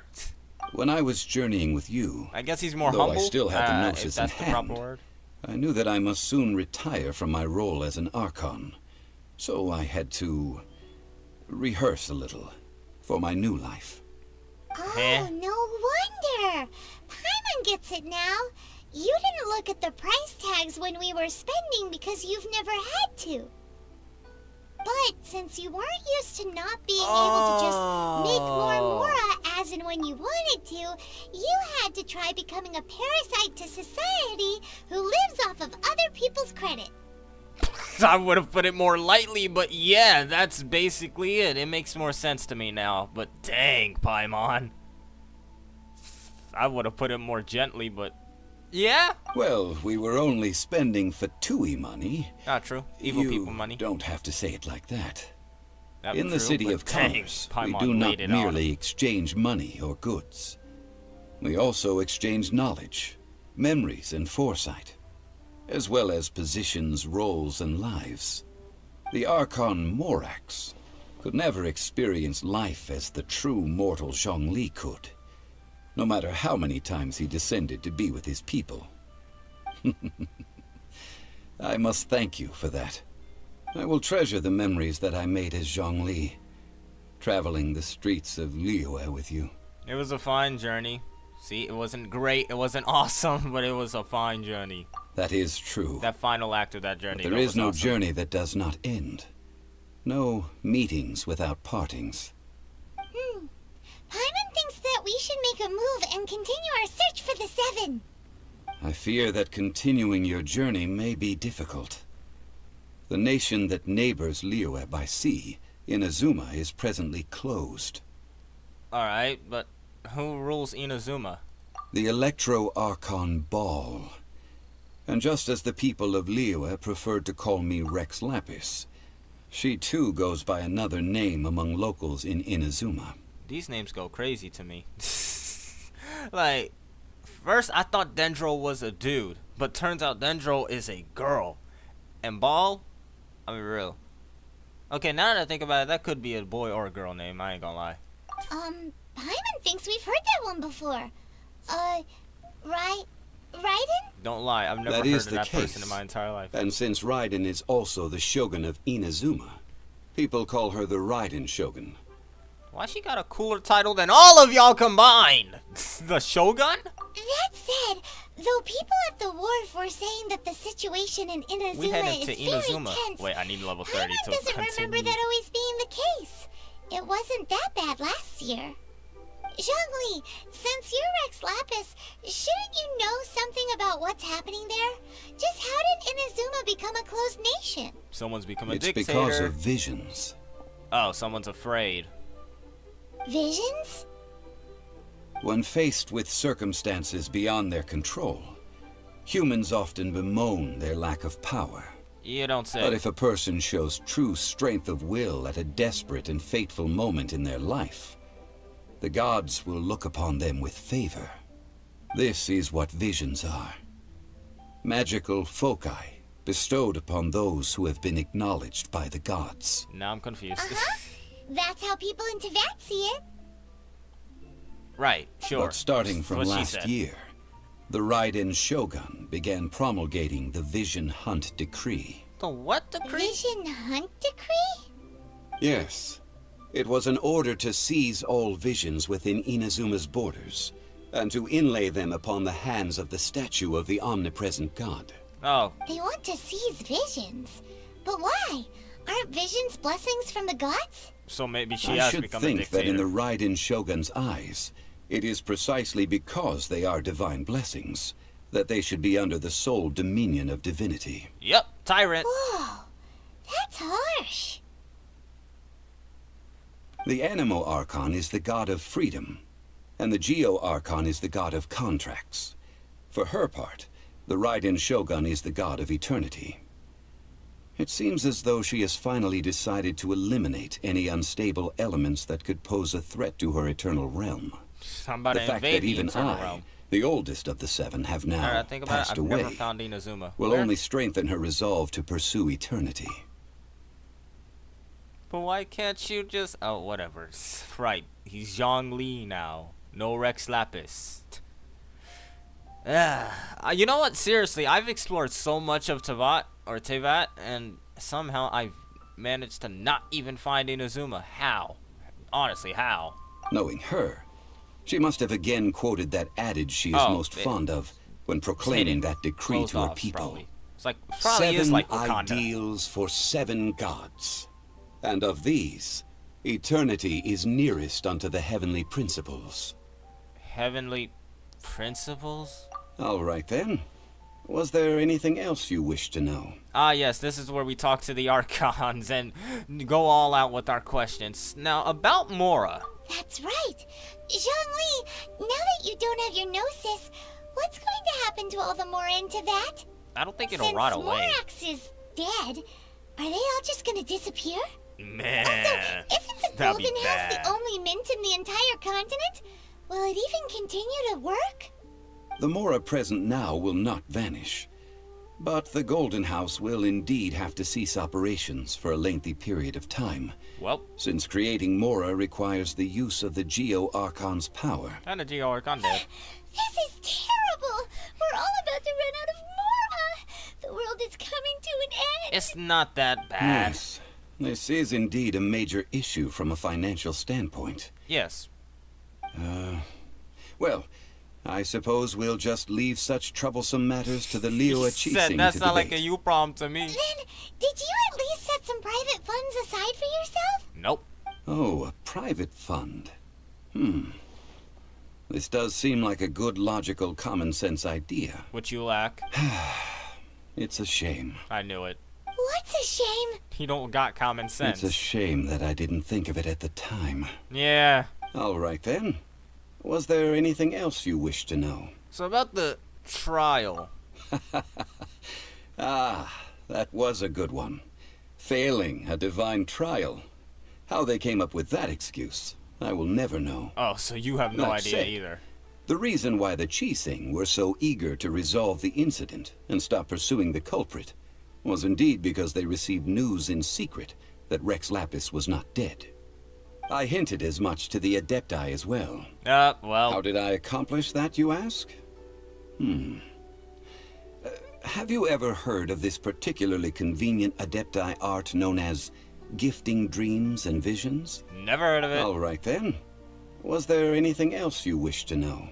When I was journeying with you, I guess he's more though humble. I still had the if gnosis in that's the proper hand, word. I knew that I must soon retire from my role as an Archon. So I had to rehearse a little for my new life. Oh, no wonder. Paimon gets it now. You didn't look at the price tags when we were spending because you've never had to. But since you weren't used to not being able to just make more Mora as and when you wanted to, you had to try becoming a parasite to society who lives off of other people's credit. I would have put it more lightly, but yeah, that's basically it. It makes more sense to me now. But dang, Paimon. I would have put it more gently, but yeah. Well, we were only spending Fatui money. Not true. Evil people money. Don't have to say it like that. Not In the true, city but of dang, commerce, we Paimon do not laid it on merely him. exchange money or goods. We also exchange knowledge, memories, and foresight, as well as positions, roles, and lives. The Archon Morax could never experience life as the true mortal Zhongli could, no matter how many times he descended to be with his people. I must thank you for that. I will treasure the memories that I made as Zhongli, traveling the streets of Liyue with you. It was a fine journey. See, it wasn't great, it wasn't awesome, but it was a fine journey. That is true. That final act of that journey. But there is no journey that does not end. No meetings without partings. Paimon thinks that we should make a move and continue our search for the Seven. I fear that continuing your journey may be difficult. The nation that neighbors Liyue by sea, Inazuma, is presently closed. Alright, but who rules Inazuma? The Electro-Archon Ball. And just as the people of Liyue preferred to call me Rex Lapis, she too goes by another name among locals in Inazuma. These names go crazy to me. Like, first I thought Dendro was a dude, but turns out Dendro is a girl. And Ball? I mean, real. Okay, now that I think about it, that could be a boy or a girl name, I ain't gonna lie. Paimon thinks we've heard that one before. Raiden? Don't lie, I've never That heard is of the that case. person in my entire life. And since Raiden is also the Shogun of Inazuma, people call her the Raiden Shogun. Why she got a cooler title than all of y'all combined? The Shogun? That said, though people at the wharf were saying that the situation in Inazuma We headed is to very Inazuma. tense, Wait, I need level 30 Paimon to doesn't continue. remember that always being the case. It wasn't that bad last year. Zhongli, since you're Rex Lapis, shouldn't you know something about what's happening there? Just how did Inazuma become a closed nation? Someone's become a It's dictator. because of visions. Oh, someone's afraid. Visions? When faced with circumstances beyond their control, humans often bemoan their lack of power. You don't say. But if a person shows true strength of will at a desperate and fateful moment in their life, the gods will look upon them with favor. This is what visions are. Magical foci bestowed upon those who have been acknowledged by the gods. Now I'm confused. That's how people in Teyvat see it. Right, sure. But starting from That's what she last said. year, the Raiden Shogun began promulgating the Vision Hunt Decree. The what decree? Vision Hunt Decree? Yes. It was an order to seize all visions within Inazuma's borders, and to inlay them upon the hands of the statue of the omnipresent god. Oh. They want to seize visions. But why? Aren't visions blessings from the gods? So maybe she I has should become a think dictator. that in the Raiden Shogun's eyes, it is precisely because they are divine blessings that they should be under the sole dominion of divinity. Yep, tyrant. Whoa, that's harsh. The Animo Archon is the god of freedom, and the Geo Archon is the god of contracts. For her part, the Raiden Shogun is the god of eternity. It seems as though she has finally decided to eliminate any unstable elements that could pose a threat to her eternal realm. I'm about The to fact invade that the even eternal I, realm. the oldest of the seven, have now Alright, think about it. passed I've away, never found Inazuma. will Where? only strengthen her resolve to pursue eternity. But why can't you just... Oh, whatever. Right. He's Zhongli now. No Rex Lapis. You know what? Seriously, I've explored so much of Teyvat, and somehow I've managed to not even find Inazuma. How? Honestly, how? Knowing her, she must have again quoted that adage she is most fond of when proclaiming that decree Closed to her off, people. probably. It's like, probably Seven is like Wakanda. ideals for 7 gods. And of these, eternity is nearest unto the heavenly principles. Heavenly principles? All right then. Was there anything else you wish to know? Ah, yes, this is where we talk to the Archons and go all out with our questions. Now, about Mora. That's right. Zhongli, now that you don't have your gnosis, what's going to happen to all the Mora in Teyvat? I don't think it'll rot away. Since Morax is dead, are they all just gonna disappear? Man, also, isn't the Golden House the only mint in the entire continent? Will it even continue to work? The Mora present now will not vanish. But the Golden House will indeed have to cease operations for a lengthy period of time. Well, since creating Mora requires the use of the Geo-Archon's power. And the Geo-Archon dead. This is terrible! We're all about to run out of Mora! The world is coming to an end! It's not that bad. Yes, this is indeed a major issue from a financial standpoint. Yes. Well, I suppose we'll just leave such troublesome matters to the Liyue Qixing That's to not debate. like a you problem to me. Then, did you at least set some private funds aside for yourself? Nope. Oh, a private fund. This does seem like a good, logical, common-sense idea. Which you lack. It's a shame. I knew it. What's a shame? You don't got common sense. It's a shame that I didn't think of it at the time. Yeah. All right, then. Was there anything else you wish to know? So about the trial. That was a good one. Failing a divine trial. How they came up with that excuse, I will never know. Oh, so you have no That idea said, either. The reason why the Qixing were so eager to resolve the incident and stop pursuing the culprit was indeed because they received news in secret that Rex Lapis was not dead. I hinted as much to the Adepti as well. Well... How did I accomplish that, you ask? Have you ever heard of this particularly convenient Adepti art known as gifting dreams and visions? Never heard of it. All right, then. Was there anything else you wish to know?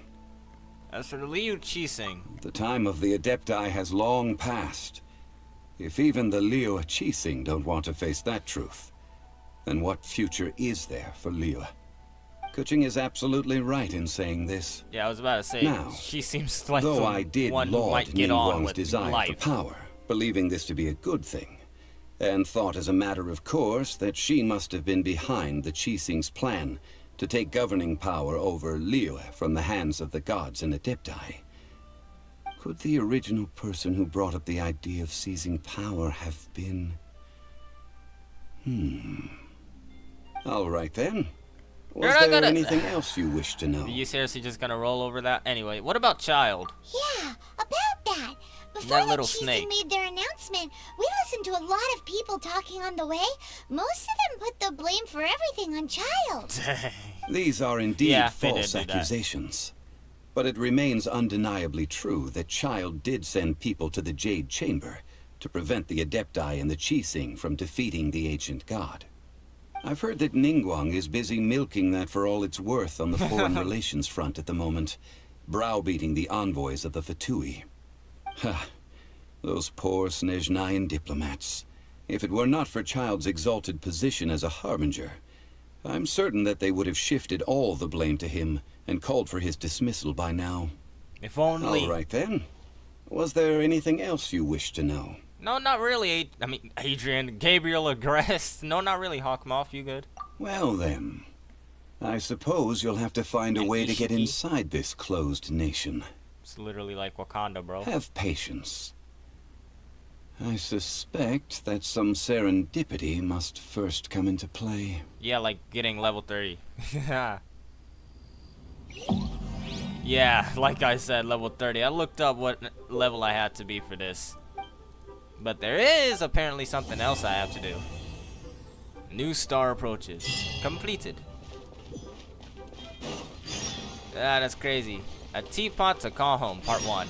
As for the Liyue Qixing... The time of the Adepti has long passed. If even the Liyue Qixing don't want to face that truth, then what future is there for Liyue? Kuching is absolutely right in saying this. Yeah, I was about to say, now, she seems like though the I did one who laud might get on Ningguang's with desire life. for power, believing this to be a good thing, and thought as a matter of course that she must have been behind the Qixing's plan to take governing power over Liyue from the hands of the gods and Adepti. Could the original person who brought up the idea of seizing power have been... All right, then. Was there anything else you wish to know? Are you seriously just gonna roll over that? Anyway, what about Child? Yeah, about that. Before That the little Qixing snake. made their announcement, we listened to a lot of people talking on the way. Most of them put the blame for everything on Child. These are indeed Yeah, they did false do that. accusations. But it remains undeniably true that Child did send people to the Jade Chamber to prevent the Adepti and the Qixing from defeating the ancient god. I've heard that Ningguang is busy milking that for all it's worth on the foreign relations front at the moment, browbeating the envoys of the Fatui. Ha! Those poor Snezhnayan diplomats. If it were not for Child's exalted position as a harbinger, I'm certain that they would have shifted all the blame to him and called for his dismissal by now. If only... All right, then. Was there anything else you wish to know? No, not really. I mean, Adrian, Gabriel, Agrest. No, not really, Hawkmoth. You good? Well, then. I suppose you'll have to find a way to get Ishiki. inside this closed nation. It's literally like Wakanda, bro. Have patience. I suspect that some serendipity must first come into play. Yeah, like getting level 30. Yeah, like I said, level 30. I looked up what level I had to be for this. But there is apparently something else I have to do. New star approaches. Completed. Ah, that's crazy. A teapot to call home, part 1.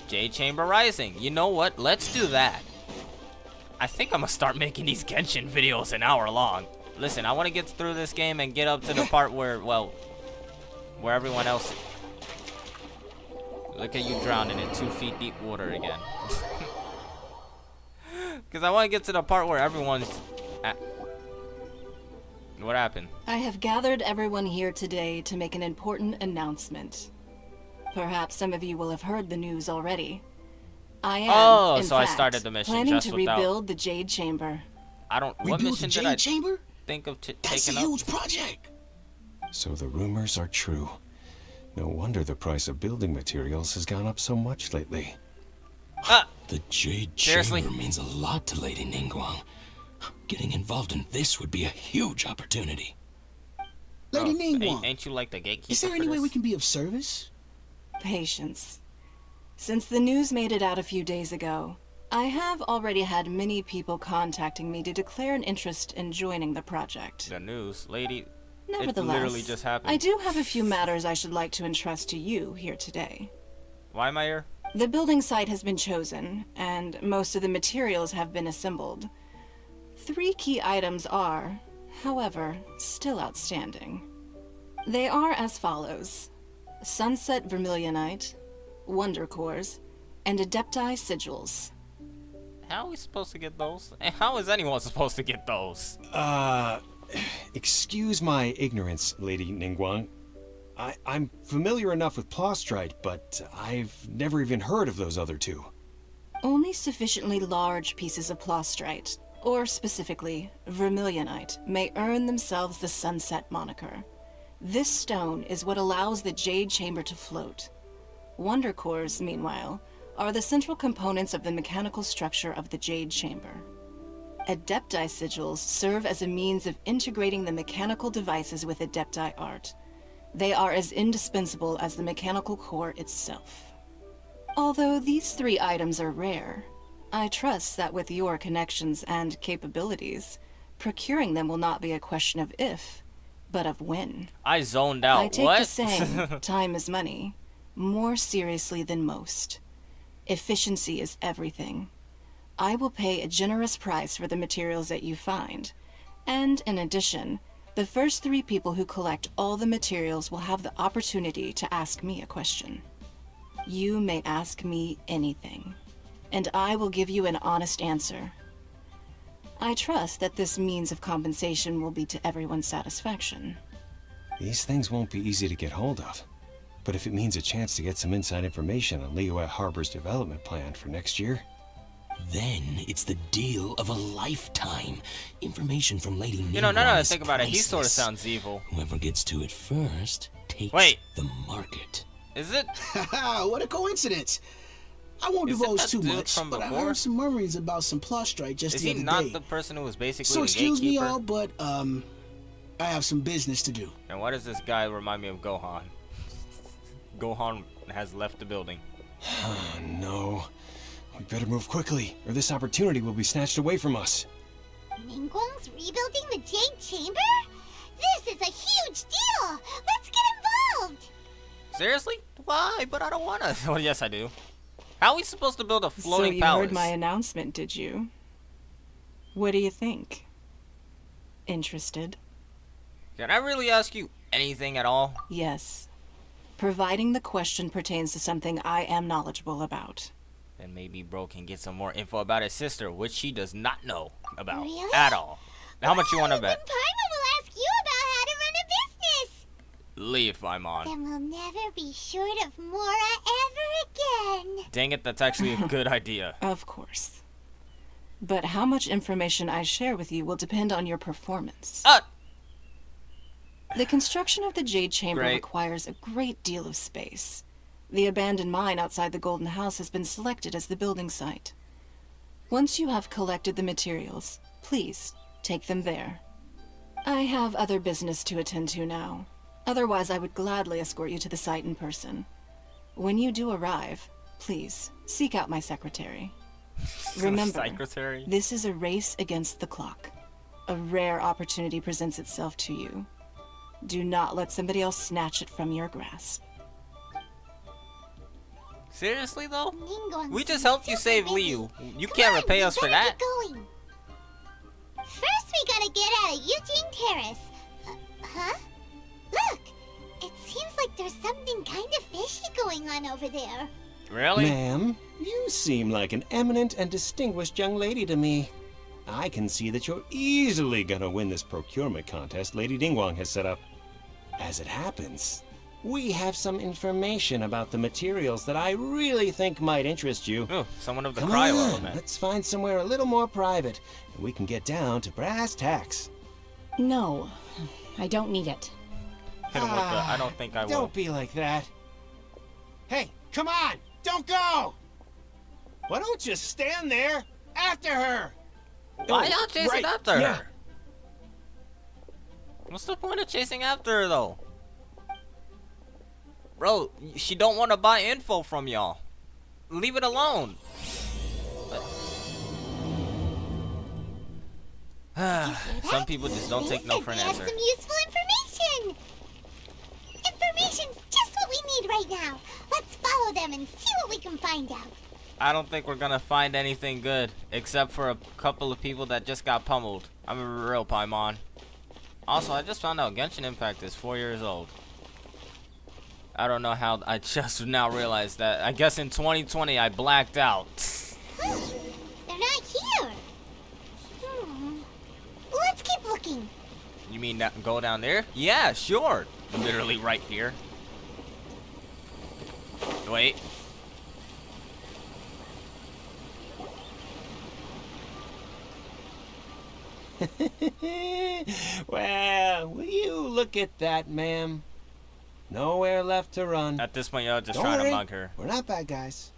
Jade Chamber Rising. You know what? Let's do that. I think I'm gonna start making these Genshin videos an hour long. Listen, I want to get through this game and get up to the part where, well, where everyone else... Look at you drowning in 2 feet deep water again. Because I want to get to the part where everyone's at... What happened? I have gathered everyone here today to make an important announcement. Perhaps some of you will have heard the news already. I am. Oh, in so I fact, started the mission planning just to without. rebuild the Jade Chamber. I don't. What Rebuild the mission did Jade I Chamber? think of That's a taking up? huge project. So the rumors are true. No wonder the price of building materials has gone up so much lately. The Jade Seriously? Chamber means a lot to Lady Ningguang. Getting involved in this would be a huge opportunity. Lady Ningguang, ain't you like the gatekeeper? is there for any way this? we can be of service? Patience. Since the news made it out a few days ago, I have already had many people contacting me to declare an interest in joining the project. The news, lady. Nevertheless, it literally just happened. I do have a few matters I should like to entrust to you here today. Why am I here? The building site has been chosen, and most of the materials have been assembled. 3 key items are, however, still outstanding. They are as follows: Sunset Vermilionite, Wonder Cores, and Adepti Sigils. How are we supposed to get those? And how is anyone supposed to get those? Excuse my ignorance, Lady Ningguang. I'm familiar enough with Plostrite, but I've never even heard of those other 2. Only sufficiently large pieces of Plostrite, or specifically Vermilionite, may earn themselves the Sunset moniker. This stone is what allows the Jade Chamber to float. Wonder Cores, meanwhile, are the central components of the mechanical structure of the Jade Chamber. Adepti Sigils serve as a means of integrating the mechanical devices with Adepti art. They are as indispensable as the mechanical core itself. Although these 3 items are rare, I trust that with your connections and capabilities, procuring them will not be a question of if, but of when. I zoned out. I take what? the saying, time is money, more seriously than most. Efficiency is everything. I will pay a generous price for the materials that you find, and in addition, the first 3 people who collect all the materials will have the opportunity to ask me a question. You may ask me anything, and I will give you an honest answer. I trust that this means of compensation will be to everyone's satisfaction. These things won't be easy to get hold of. But if it means a chance to get some inside information on Liyue Harbor's development plan for next year... Then it's the deal of a lifetime. Information from Lady Ningguang. You know, now that I is think about it, he sort of priceless. sounds evil. Whoever gets to it first takes the market. Is it? What a coincidence. I won't Is it divulge that too dude much, from but I before? heard some murmurings about some Plostrite just Is the he other not day. the person who was basically So the excuse me gatekeeper? all, but I have some business to do. And why does this guy remind me of Gohan? Gohan has left the building. Oh, no. We better move quickly, or this opportunity will be snatched away from us. Ningguang's rebuilding the Jade Chamber? This is a huge deal! Let's get involved! Seriously? Why? But I don't wanna. Well, yes, I do. How are we supposed to build a floating so you palace? heard my announcement, did you? What do you think? Interested? Can I really ask you anything at all? Yes. Providing the question pertains to something I am knowledgeable about. Then maybe bro can get some more info about his sister, which she does not know about Really? at all. How much you want to bet? Then Paimon will ask you about how to run a business! Leave, Paimon. Then we'll never be short of Mora ever again! Dang it, that's actually a good idea. Of course. But how much information I share with you will depend on your performance. The construction of the Jade Chamber requires a great deal of space. The abandoned mine outside the Golden House has been selected as the building site. Once you have collected the materials, please take them there. I have other business to attend to now. Otherwise, I would gladly escort you to the site in person. When you do arrive, please seek out my secretary. Remember, Secretary? this is a race against the clock. A rare opportunity presents itself to you. Do not let somebody else snatch it from your grasp. Seriously though? Ningguang's We just helped you save Liu. You can't repay us for that. Going. First, we gotta get out of Eugene Terrace. Huh? Look! It seems like there's something kind of fishy going on over there. Really? Ma'am, you seem like an eminent and distinguished young lady to me. I can see that you're easily gonna win this procurement contest Lady Ningguang has set up. As it happens, We have some information about the materials that I really think might interest you. Ooh, someone of the Come cryo on, element. let's find somewhere a little more private, and we can get down to brass tacks. No, I don't need it. Hit him with the, I don't think I will. Don't be like that. Hey, come on! Don't go! Why don't you stand there after her? Why y'all chasing right, after yeah. her? What's the point of chasing after her, though? Bro, she don't want to buy info from y'all. Leave it alone. Some people just don't take no for an We have answer. some useful information. Information's just what we need right now. Let's follow them and see what we can find out. I don't think we're gonna find anything good, except for a couple of people that just got pummeled. I'm a real Paimon. Also, I just found out Genshin Impact is 4 years old. I don't know how, I just now realized that. I guess in 2020 I blacked out. They're not here. Let's keep looking. You mean that, go down there? Yeah, sure. Literally right here. Wait. Well, will you look at that, ma'am? Nowhere left to run. At this point, y'all just Don't trying worry, to mug her. We're not bad guys.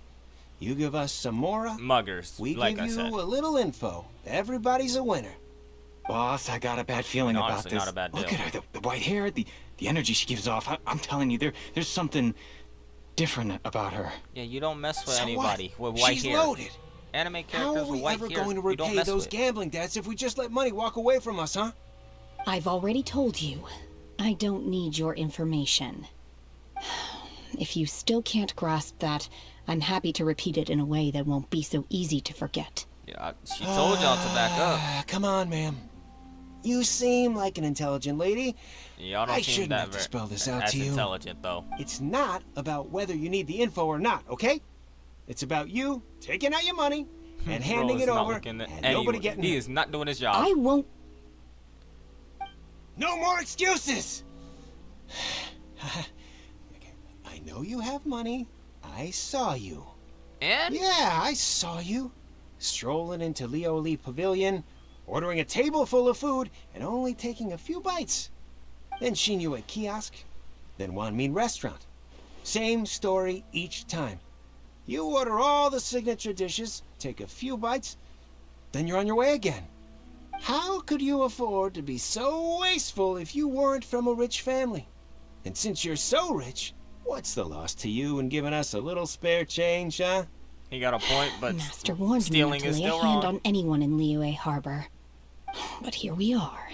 You give us some more. Muggers, We like give I you said. a little info. Everybody's a winner. Boss, I got a bad feeling about Honestly, this. not a bad Look deal. at her, the white hair, the energy she gives off. I'm telling you, there's something different about her. Yeah, you don't mess with So anybody what? with white She's hair. loaded. Anime How characters are with we white ever hair, going to you don't repay mess those with. gambling debts if we just let money walk away from us, huh? I've already told you, I don't need your information. If you still can't grasp that, I'm happy to repeat it in a way that won't be so easy to forget. Yeah, she told y'all to back up. Come on, ma'am. You seem like an intelligent lady. Y'all don't I seem shouldn't that have to spell this out as to you. intelligent, though. It's not about whether you need the info or not, okay? It's about you taking out your money and handing Bro it is not over looking at and nobody anyone. getting He hurt. is not doing his job. I won't. No more excuses! I know you have money. I saw you. And? Yeah, I saw you. Strolling into Leo Lee Pavilion, ordering a table full of food, and only taking a few bites. Then seen you at kiosk, then Wan Min restaurant. Same story each time. You order all the signature dishes, take a few bites, then you're on your way again. How could you afford to be so wasteful if you weren't from a rich family? And since you're so rich, what's the loss to you in giving us a little spare change, huh? He got a point, but Master warned me not stealing to is lay a still hand wrong. on anyone in Liyue Harbor. But here we are.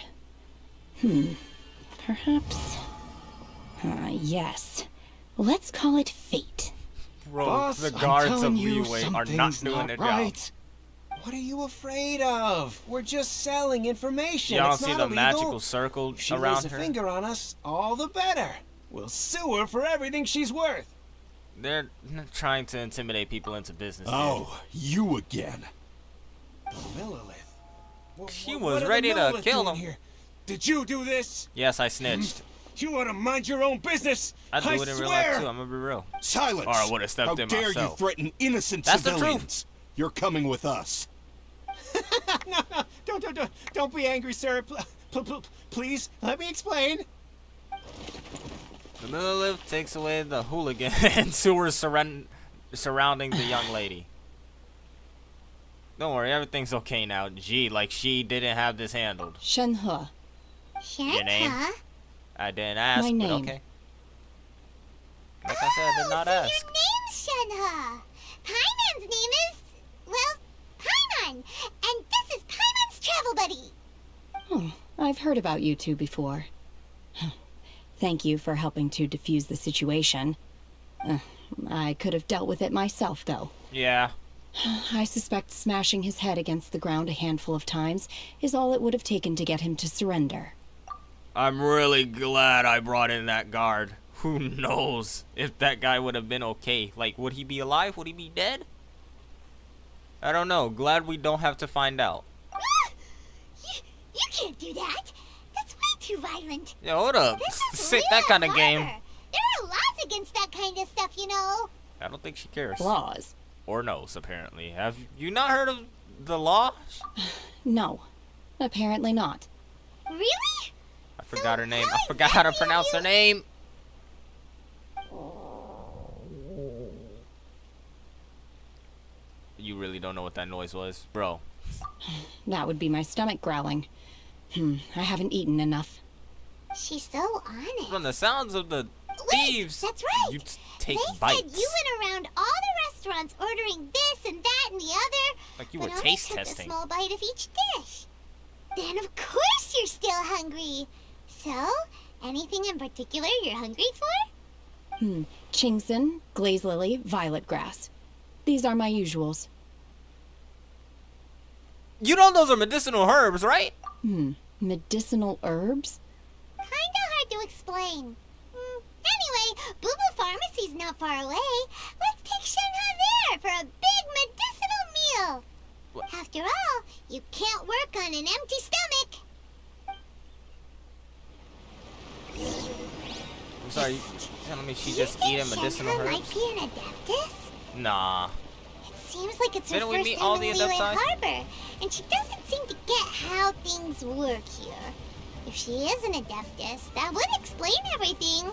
Perhaps. Yes. Let's call it fate. Bro, Boss, the I'm guards of telling you, Liyue are not something's doing not their right. job. What are you afraid of? We're just selling information. Y'all It's see not the illegal. magical circle If she around lays a her? finger on us, all the better. We'll sue her for everything she's worth. They're trying to intimidate people into business. Oh, you again. The Millilith. She What was are ready the to Millilith kill doing him. here? Did you do this? Yes, I snitched. You ought to mind your own business. I do it in real life swear. too. I'm gonna be real. Silence! Or I would have stepped How in dare myself. you threaten innocent That's the truth. civilians? You're coming with us. No, don't be angry, sir. Please, let me explain. The Millilith takes away the hooligan and sewers surrounding the young lady. Don't worry, everything's okay now. Gee, like she didn't have this handled. Shenhe. Your name? I didn't ask, My but name. okay. Like I said, I did not ask. Your name's Shenhe. Paimon's name is, well, Paimon. And this is Paimon's travel buddy. I've heard about you two before. Thank you for helping to defuse the situation. I could have dealt with it myself, though. Yeah. I suspect smashing his head against the ground a handful of times is all it would have taken to get him to surrender. I'm really glad I brought in that guard. Who knows if that guy would have been okay. Like, would he be alive? Would he be dead? I don't know. Glad we don't have to find out. You can't do that. That's way too violent. Yo, hold up. This is Sit that kind of Liyue game. Harbor. There are you know. I don't think she cares. Laws? Or knows, apparently. Have you not heard of the law? No. Apparently not. Really? I forgot her name. I forgot how to pronounce her name. You really don't know what that noise was, bro. That would be my stomach growling. I haven't eaten enough. She's so honest. From the sounds of the thieves, that's right. you take They bites. said you went around all the restaurants ordering this and that and the other. Like you but were only taste took testing. a small bite of each dish. Then of course you're still hungry. So, anything in particular you're hungry for? Chingson, glaze lily, violet grass. These are my usuals. You know those are medicinal herbs, right? Medicinal herbs? Kinda hard to explain. Anyway, Boo Boo Pharmacy's not far away. Let's take Shenhe there for a big medicinal meal. What? After all, you can't work on an empty stomach. I'm sorry, you telling me she just eating medicinal Shenhe herbs? might be an adeptus? Nah. Seems like it's her Didn't we first meet time all in the Liyue Adepti? Harbor, and she doesn't seem to get how things work here. If she is an adeptus, that would explain everything.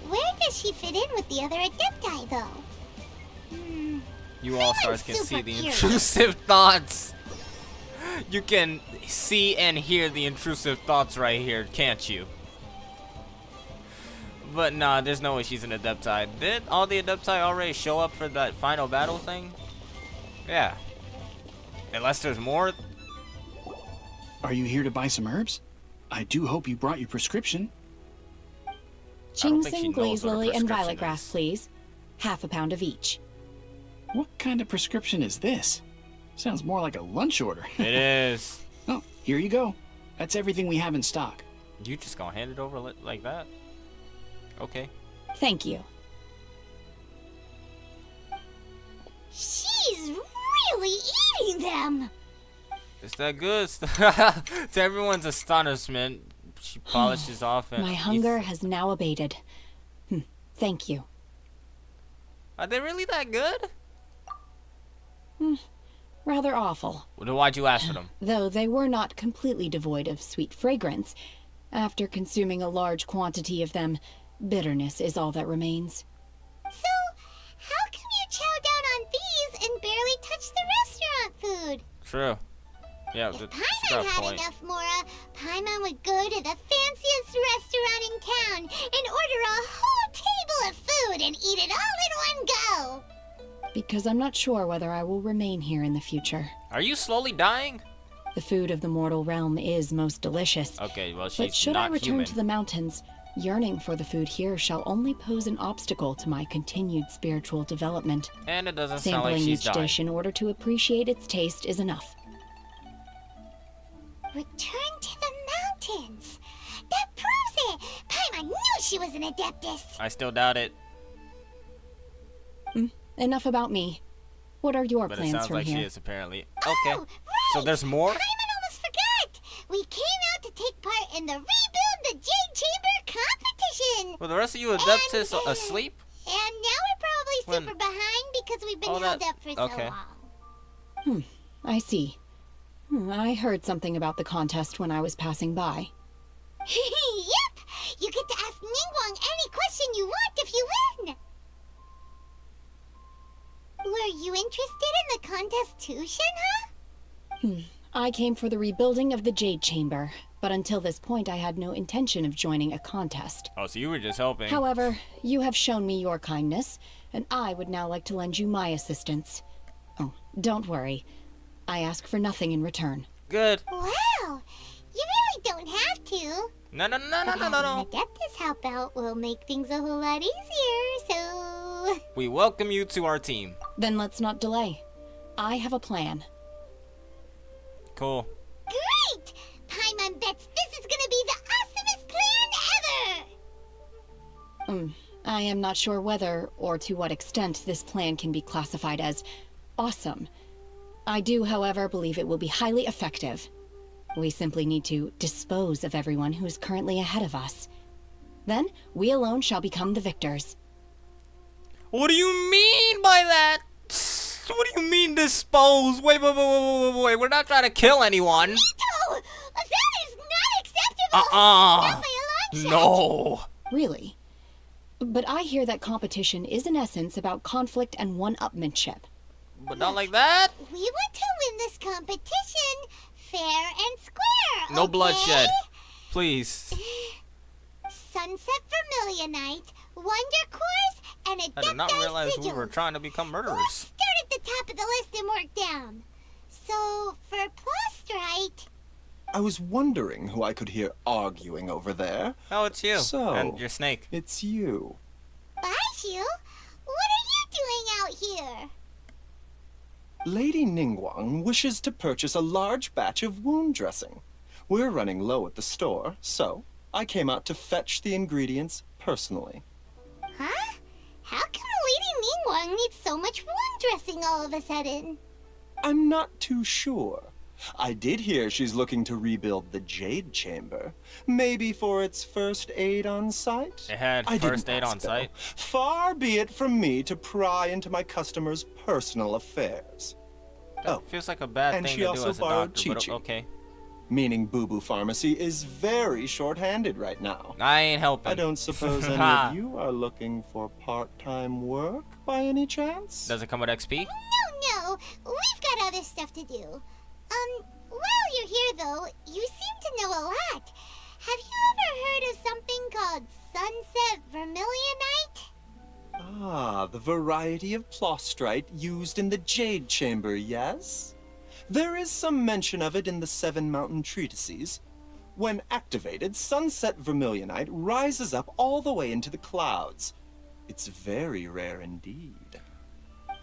Where does she fit in with the other adepti, though? You all-stars can see super the curious. intrusive thoughts. You can see and hear the intrusive thoughts right here, can't you? But nah, there's no way she's an Adepti. Did all the Adepti already show up for that final battle thing? Yeah. Unless there's more. Are you here to buy some herbs? I do hope you brought your prescription. Chingson, glaze lily, and violet grass, please. Half a pound of each. What kind of prescription is this? Sounds more like a lunch order. It is. Oh, here you go. That's everything we have in stock. You just gonna hand it over like that? Okay. Thank you. She's really eating them. Is that good? To everyone's astonishment, she polishes off and My hunger has now abated. Thank you. Are they really that good? Rather awful. Well, then why'd you ask for them? Though they were not completely devoid of sweet fragrance. After consuming a large quantity of them, bitterness is all that remains. So, how can you chow down on these and barely touch the restaurant food? True. Yeah, If she got Paimon a had point. enough, Mora, Paimon would go to the fanciest restaurant in town and order a whole table of food and eat it all in one go. Because I'm not sure whether I will remain here in the future. Are you slowly dying? The food of the mortal realm is most delicious. Okay, well, she's But should not I return human. to the mountains, yearning for the food here shall only pose an obstacle to my continued spiritual development. And it doesn't sound Sampling like she's each dying. dish in order to appreciate its taste is enough. Return to the mountains. That proves it. Paimon knew she was an adeptus. I still doubt it, Enough about me. What are your but it plans sounds from like here? she is apparently. Okay. Oh, So there's more? Paimon almost forgot. We came out to take part in the Rebuild the Jade Chamber competition. Were the rest of you Adeptus asleep? And now we're probably When- super behind because we've been Oh, held that- up for so okay. long. I see. I heard something about the contest when I was passing by. Yep! You get to ask Ningguang any question you want if you win! Were you interested in the contest too, Shenhe? I came for the rebuilding of the Jade Chamber, but until this point I had no intention of joining a contest. Oh, so you were just helping. However, you have shown me your kindness, and I would now like to lend you my assistance. Oh, don't worry. I ask for nothing in return. Good. Wow! You really don't have to. No. But having an Adeptus help out will make things a whole lot easier, so... We welcome you to our team. Then let's not delay. I have a plan. Cool. Great! Paimon bets this is gonna be the awesomest plan ever! I am not sure whether or to what extent this plan can be classified as awesome. I do, however, believe it will be highly effective. We simply need to dispose of everyone who is currently ahead of us. Then, we alone shall become the victors. What do you mean by that? What do you mean dispose? Wait. We're not trying to kill anyone. Nito! That is not acceptable! Not by a long shot! No. Really? But I hear that competition is in essence about conflict and one-upmanship. But not like that. We want to win this competition fair and square, No okay? bloodshed. Please. Sunset Vermilionite, Wonder Cores, and a I did not realize we were trying to become murderers. Let's start at the top of the list and work down. So, for Plostrite... I was wondering who I could hear arguing over there. Oh, it's you. So, and your snake. It's you. Baishu? What are you doing out here? Lady Ningguang wishes to purchase a large batch of wound dressing. We're running low at the store, so I came out to fetch the ingredients personally. Huh? How come Lady Ningguang needs so much wound dressing all of a sudden? I'm not too sure. I did hear she's looking to rebuild the Jade Chamber. Maybe for its first aid on site? It had first aid on site? Far be it from me to pry into my customers' personal affairs. That feels like a bad thing to do as a doctor, but okay. Meaning Boo Boo Pharmacy is very short-handed right now. I ain't helping. I don't suppose any of you are looking for part-time work by any chance? Does it come with XP? No, we've got other stuff to do. While you're here though, you seem to know a lot. Have you ever heard of something called Sunset Vermilionite? Ah, the variety of Plostrite used in the Jade Chamber, yes? There is some mention of it in the Seven Mountain Treatises. When activated, Sunset Vermilionite rises up all the way into the clouds. It's very rare indeed.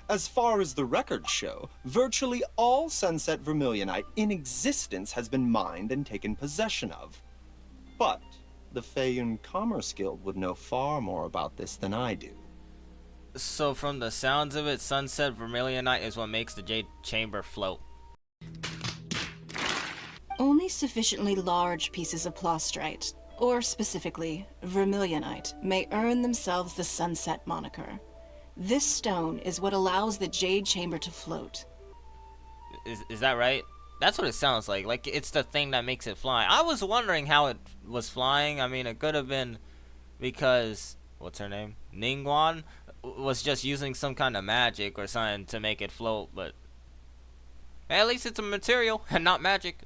As far as the records show, virtually all Sunset Vermilionite in existence has been mined and taken possession of. But the Feiyun Commerce Guild would know far more about this than I do. So from the sounds of it, Sunset Vermilionite is what makes the Jade Chamber float. Only sufficiently large pieces of Plostrite, or specifically, Vermilionite, may earn themselves the Sunset moniker. This stone is what allows the Jade Chamber to float. Is that right? That's what it sounds like. Like it's the thing that makes it fly. I was wondering how it was flying. I mean, it could have been because what's her name? Ningguang was just using some kind of magic or something to make it float, but at least it's a material and not magic.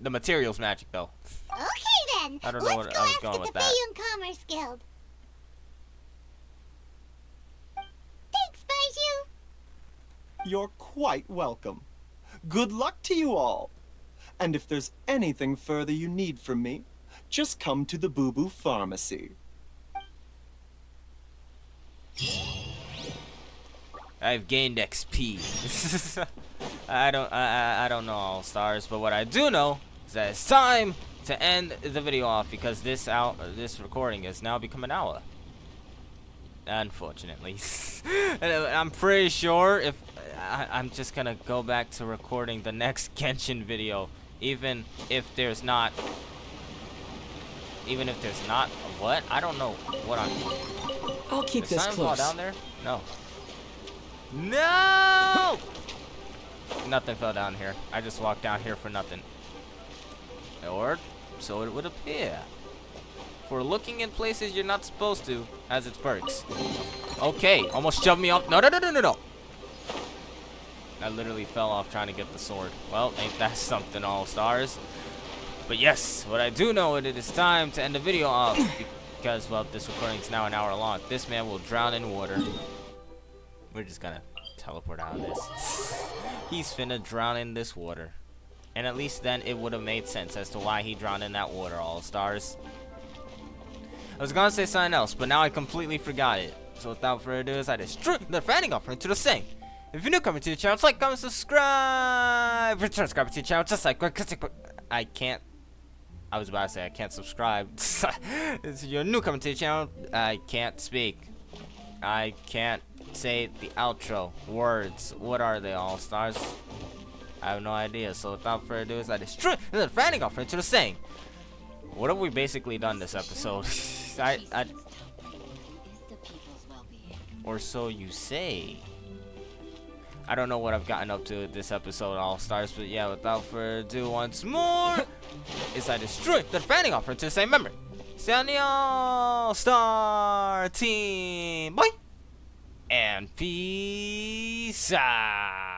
The material's magic though. Okay then. I don't know what I was going with that. Feiyun Commerce Guild. Thanks, Baiju. You're quite welcome. Good luck to you all. And if there's anything further you need from me, just come to the Boo Boo Pharmacy. I've gained XP. I don't know all stars, but what I do know is that it's time to end the video off because this recording has now become an hour. Unfortunately. I'm pretty sure if I'm just gonna go back to recording the next Genshin video, even if there's not what? I don't know what I'm. I'll keep this close. Fall down there? No. No! Nothing fell down here. I just walked down here for nothing. Or so it would appear. For looking in places you're not supposed to has its perks. Okay, almost shoved me off. No. I literally fell off trying to get the sword. Well, ain't that something, all stars? But yes, what I do know is it is time to end the video off because, well, this recording is now an hour long. This man will drown in water. We're just gonna teleport out of this. He's finna drown in this water. And at least then it would have made sense as to why he drowned in that water, all stars. I was gonna say something else, but now I completely forgot it. So without further ado, I destroy the fanning offering to the same. If you're new coming to the channel, like, comment, subscribe. Return subscribe to the channel, just like I can't. I was about to say I can't subscribe. If you're new coming to the channel, I can't speak. I can't say the outro words. What are they, all stars? I have no idea. So without further ado, I destroy the fanning offering to the same. What have we basically done this episode? Or so you say. I don't know what I've gotten up to this episode, All Stars, but yeah, without further ado, once more, is I destroy the defending offer to the same member. Stay on the All-Star team, boy, and peace out.